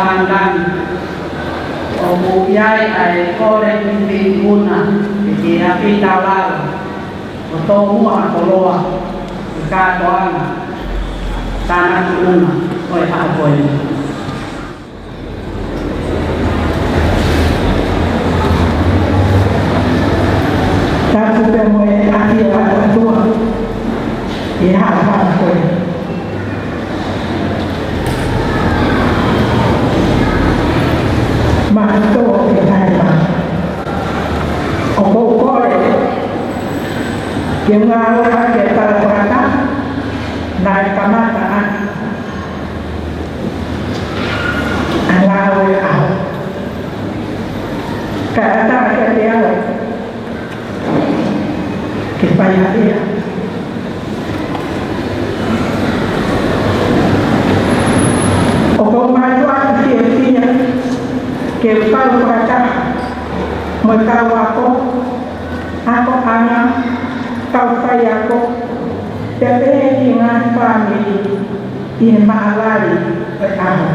pandan Obuyai ai koreng tinguna Iki api tawal Otomua koloa Ika doang Tanah suuna Oi apoy Tapu pemoe api ala tua Iha apoy Mato Ihaima Opo kore Yang ngawa kita berkata Naik kamataan Ngawe au Kata dia Kipaya dia Opo majuan kira-kira Kepal berkata Merkau aku anak Kau saya aku Tapi dengan family Ini maalari Berkamu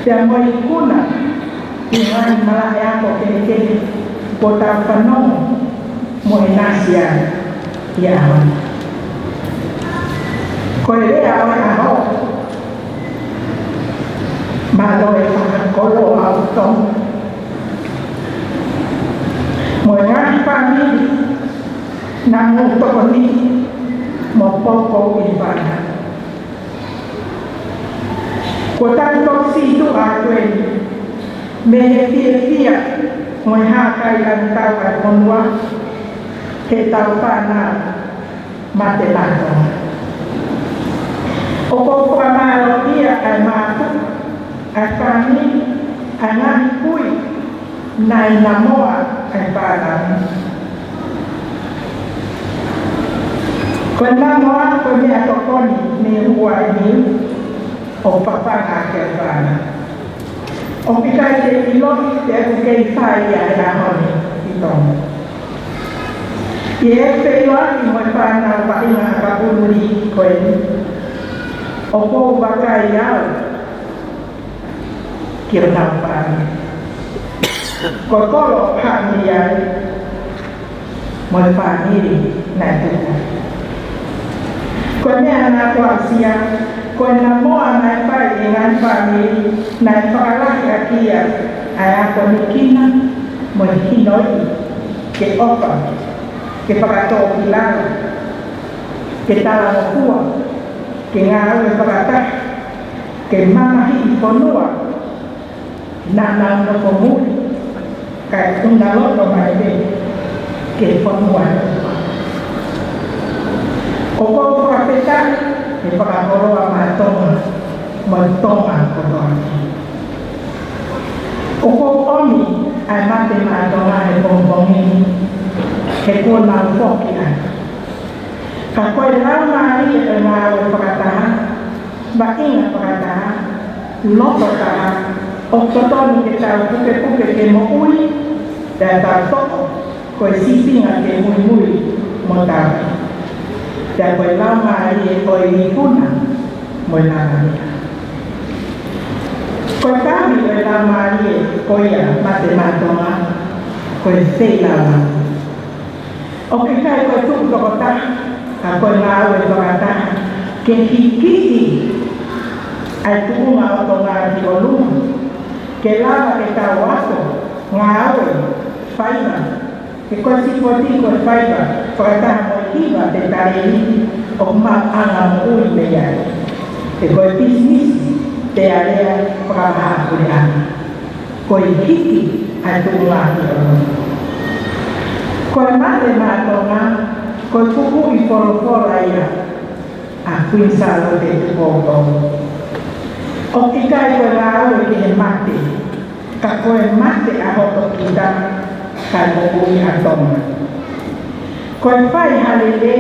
Dan merikuna Dengan malaya aku kini-kini Kota penuh Mu'inasya Ya Kau ini awal aku Maloi kolo autom Mengenai kami Namun tokoni Mopoko ibadah Kota toksi itu akuen Mehetia Menhakai lantawan Menua Ketau panah Mate lantong Opo pramalo dia Almatu Kami anak kui Nai namoa Keparan Kena moa Kami atokoni Ni huwa ini Opapang akeparan Opikai te ilok Te ukei saya Yahoni Itong Ye pewa Imoipana Wainga Kapuri Koen Opo bakai yao Kirnapani Kokolo Paniai Molpani Natuka Kone anak wasia Kone moa naipai dengan famili Naipai akia Ayah konikina Molhinoi Ke opa Ke pakato pilang Ke talamokua Ke ngawe pakatah Ke mamahi iponua Nanang no komuli Kaya kung nalot o maibig Kiponwan Opo kapita Ipakakoro ang matong Montong ang koton Opo omi Ay mati matong ay bongbongin Kekun ang pokian Kakoy lang mali Ay maaway pakatahan Baking ang pakatahan Loto tahan Oktoton kita puke-puke ke mo'ui Dan tato Koe siping ake mui-mui Motawi Dan koe lama alie koe ikuna Moe lama alie Koe kami koe lama alie Koe ya mate-matonga Koe sei lama Oke kai koe tuk lokota Koe ngawe lokota Ke hikiti Ai tuku ngau tonga di oluma Que lava que está o aço, uma água, faiba, que quase pode com faiba, para estar motiva, tentar ele, uma água muito melhor. Que quase business, de área para a água, coi hiki, a tua coi mate matona, coi pupu e foro aí, a pinçalo de fogo. O kita koe rao e ke mate, ka koe mate a hoto kita, ka mokui a tonga. Koe whai halele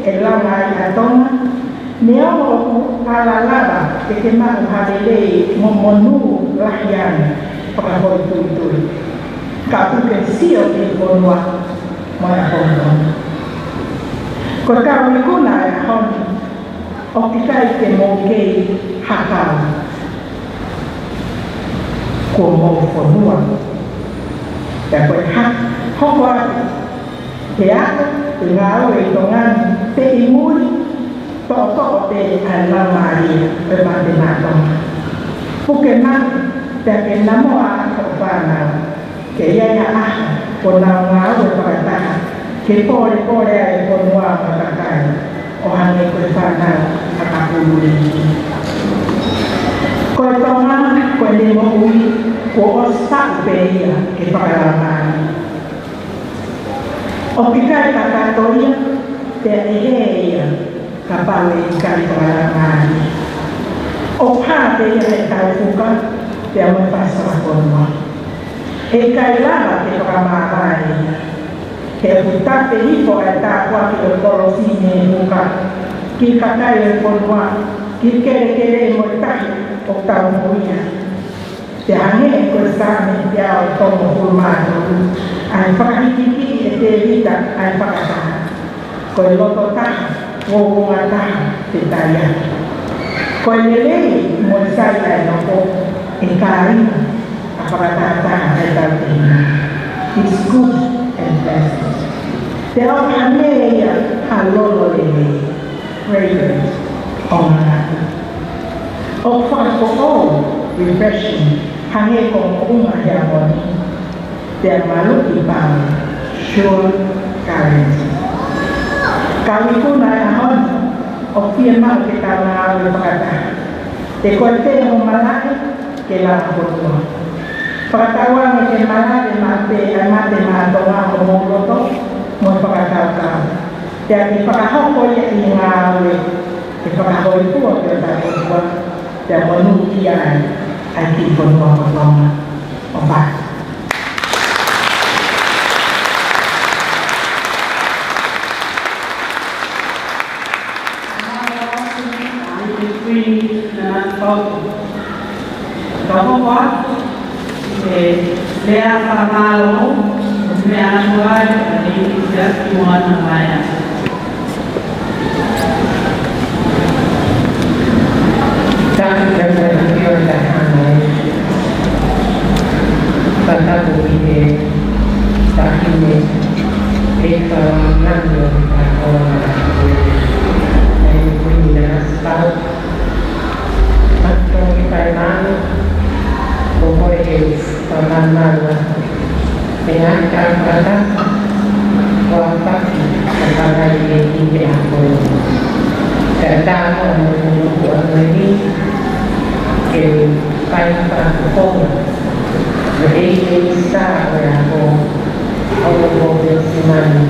e langai a tonga, ne omo alalaba e ke mau halele momonu lahian, pakahoi tui. Ka uke sio ke konua, moia hono. Koe kau ikuna e honi, o kita i ke mokei hakau. como formua. Depois hogwa teatro ngau e tongan te imuri to te ala mari pe matenato. Pukenan te ke namo a ko pana ke ya ko na ngau e pakata ke pore e ko noa pakakai o hane ko pana akapuli. Ko tongan ko le mo ui ko osa peia ke pakalaman. O pikai kakatoria te eheia kapale ikai pakalaman. O pate ia he taufuka te ame pasara konwa. E kai lava te pakamarai. Ke putate hiko e tākua ki o korosine e muka. Ki kakai e konwa. Ki kere mo tahi o tau muia. Te hange e koe sāme te ao tomo fulmāto. Ai whakahikiki e te rita ai whakataha. Koe loto taha, wōwunga taha te taia. Koe lelei mo sai ai noko e kārina a whakataha e tau tina. It's good and blessed. Te ao hange e ia ha lolo lelei. Fragrant o manatu. O whakako refreshing. Hange kong unga hea moni. Te malu i pāme. Sure currency. Kawi kuna e ahon. O pia mau ke tau na au e whakata. Te koe te o malai ke la kotua. Whakataua me ke malai mate ai mate mātonga o mōroto. Mo whakatau kau. Te aki whakahoko ia i ngā au e. Te whakahoi kua ke tau kotua. Te monu i ai. Ai ki konua kotonga o wha. Toko wa lea whamalo mea anuai ni ia kuana maia. Tāki kau ki o te hanai. Tātaku i te tāhine e wharangango a koa e wini na spau. Mato i pai manu o hoi e wharangango. Me aka kata o a paki a parai e i te ako. Te tāko a munu o a mani ke pai whakakopona. The eight star where I go all over the money.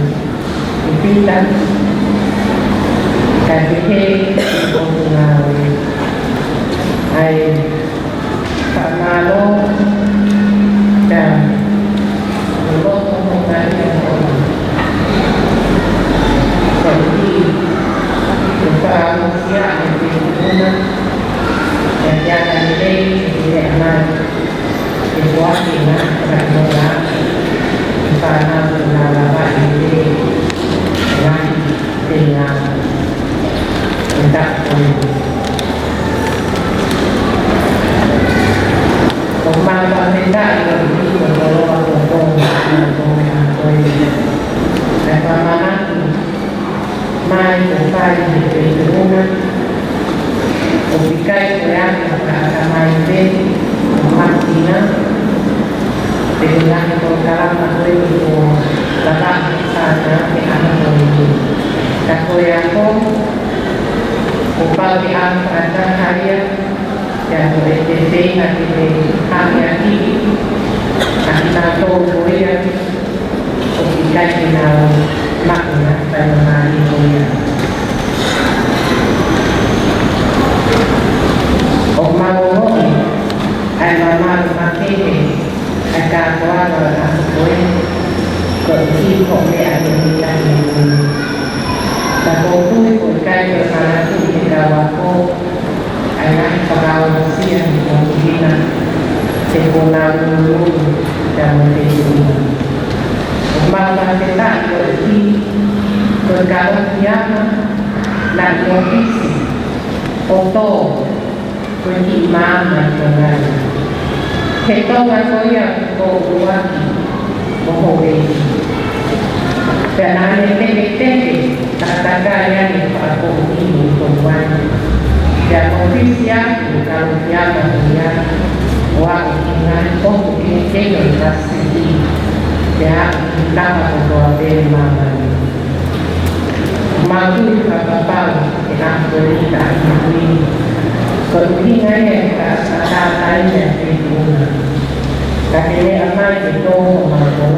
Repeat that. Kahihei o ngawe. Ai whamalo ka loko mo ngari ako. Kasi yung paano siya ay pinuna. Kaya kahihei hindi naman. Situasi na karena karena pengalaman ini dengan tidak pembangunan tidak lebih berpeluang untuk dan mana mai bukai di rumah bukai yang akan main Martina dengan program aku itu dapat sana di anak itu. Aku yang upah di anak saya yang BTC nanti hanya ini nanti tahu boleh kita kenal makna dan itu ya. Omong ai mama mate ai ka kwa la koe ko ki ko me ai ni la ni ta ko tu ko kai ko sana tu ki ka wa ko ai na ka ga o si an ko ki na se ko na lu da mo te ni ma ma te ta ko ki ko ka wa ya na ko ki o to ko ki ma ma ko na Então, nós olhamos o aqui, o rolê. Karena ini kata-kata yang aku ini tuan dan ofisial kalau dia mengira wah dengan ini dengan kasih ya kita berdoa bersama malu apa kita berita ini kemudian yang kata-kata yang itu katanya apa itu malu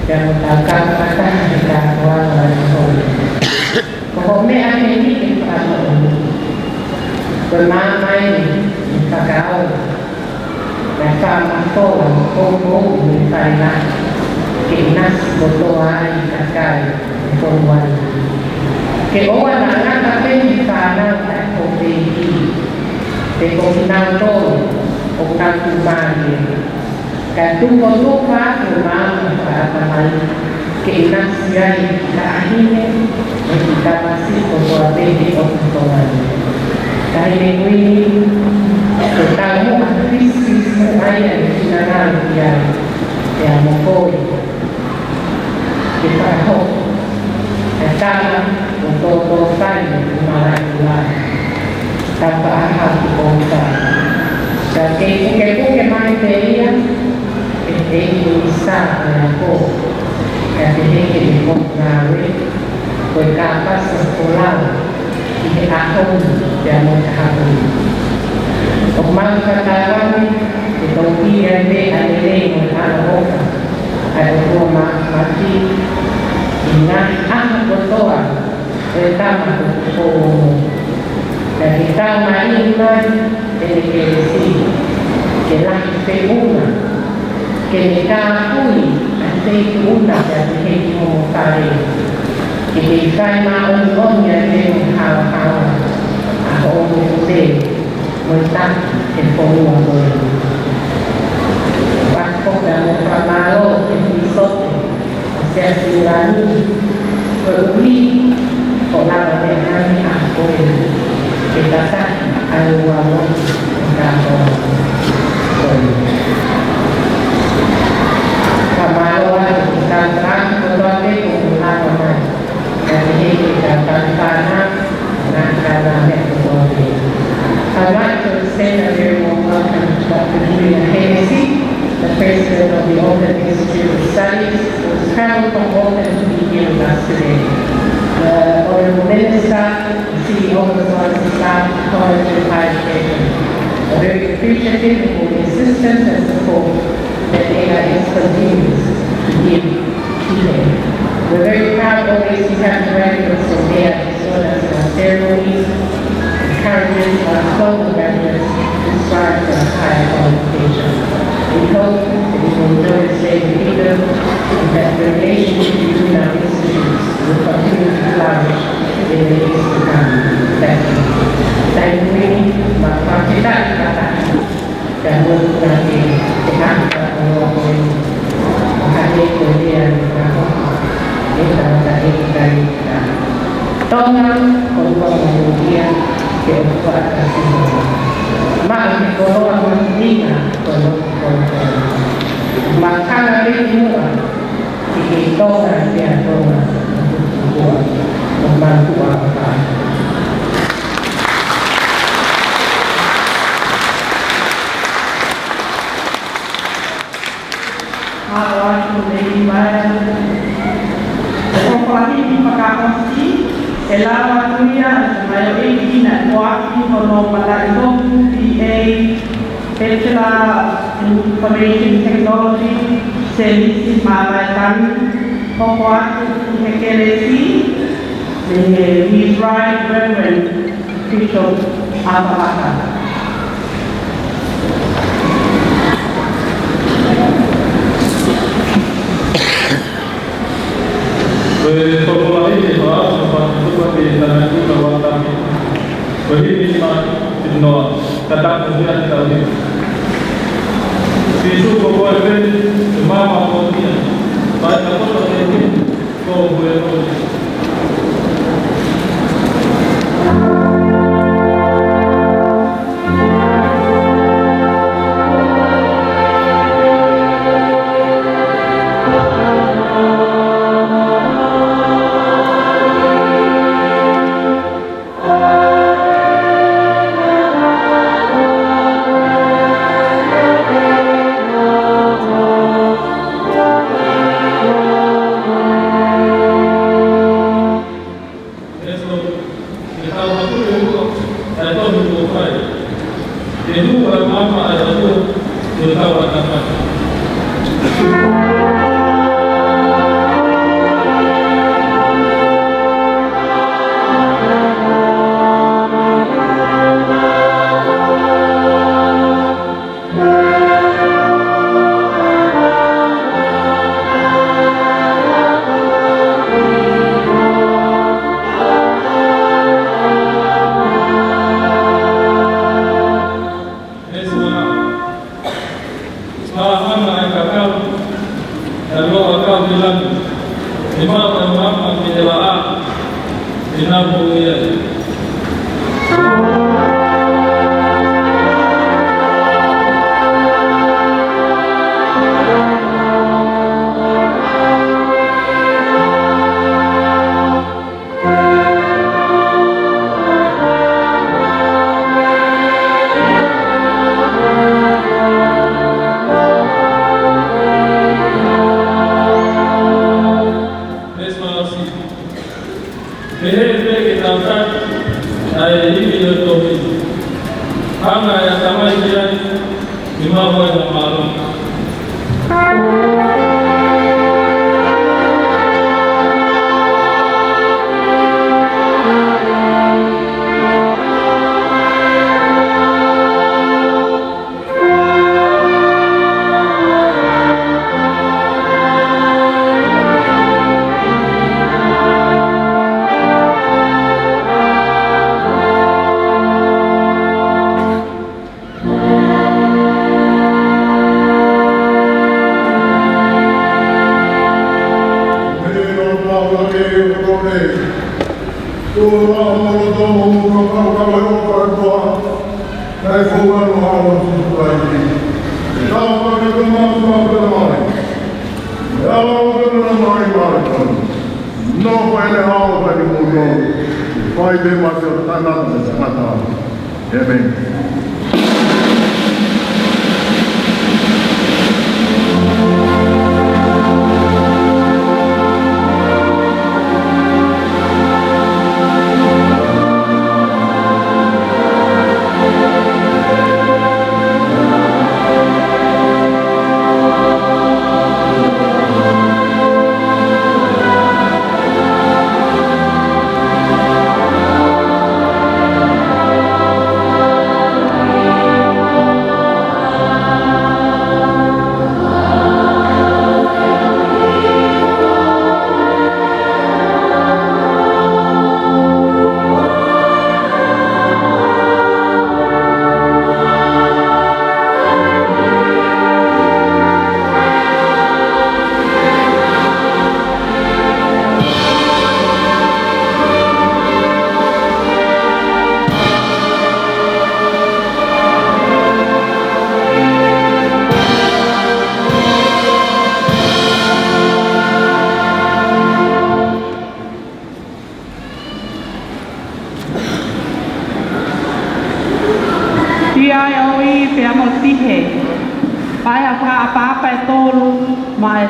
yang takkan akan dikatakan oleh Tuhan. Pokoknya ini kita bermamai kakao, mereka masuk kumpul di sana, kinas berdoa di kakao, perempuan. Keowan anak tapi di sana tak kopi, dekominang tu, orang kumari. Kandung lupa rumah apa keinas yang akhirnya kita masih berbuat di orang dari ini tetamu aktivis saya nasional yang mengkoi kita tahu datang untuk dosa malah tanpa hak bangsa dan kemudian materi Indonesia aku jadi ini mengawe berkata sekolah di tahun yang mencapai Omang katakan itu dia ada mengawe ada rumah mati ingat berdoa pertama dan kita mainkan delegasi jelas pengumuman que cada uno hace una de como tal que cae más un hombre de un jao a un de muerta el pueblo bajo la palabra el pisote o sea ciudadano produir con la verdad a que pasa al guapo Kamaluan tentang berbagai penggunaan dari kegiatan tanah dan tanah yang berbagai. I'd like to extend a very warm welcome to Dr. Julia Hennessy, the President of the Open Institute of Studies, who has traveled from Open to be here with us today. The Honorable Minister, the CEO of the Islam College of Higher Education. We're very appreciative of the assistance and support that AIS continues to give today. We're very proud always to have graduates from AIS join us in our ceremonies, encouraging our global graduates to strive for higher qualification. We hope that you will enjoy this day together and that the relationship between our institutes will continue to flourish in the years to come. Thank you. Thank you, Bapak kita kata dan mengurangi kehadiran orang hadir kemudian kita dari kita tolong untuk kemudian keempat kasih maaf kalau orang tidak tolong maka nanti semua kita nanti tolong untuk membantu apa. Operasi di Makassar, elawa dunia sebagai ini dan waktu kalau pada itu PA Bachelor Information Technology Services Malaikan Pokok Teknologi dengan His Right Reverend Bishop Abahasa. Formula ini soal seperti tanah itu bahwa kami begini cuma tetap kemudian kita ini sisu pokok itu semua maksudnya baik apa seperti ini kau boleh kita waktu itu ada dua kali. Jadi mama ada tu kita waktu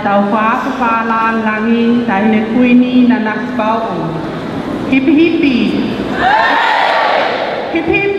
tau whāku whālangangi tai ne kuini na nakpau. Hipi hipi. Hipi hipi.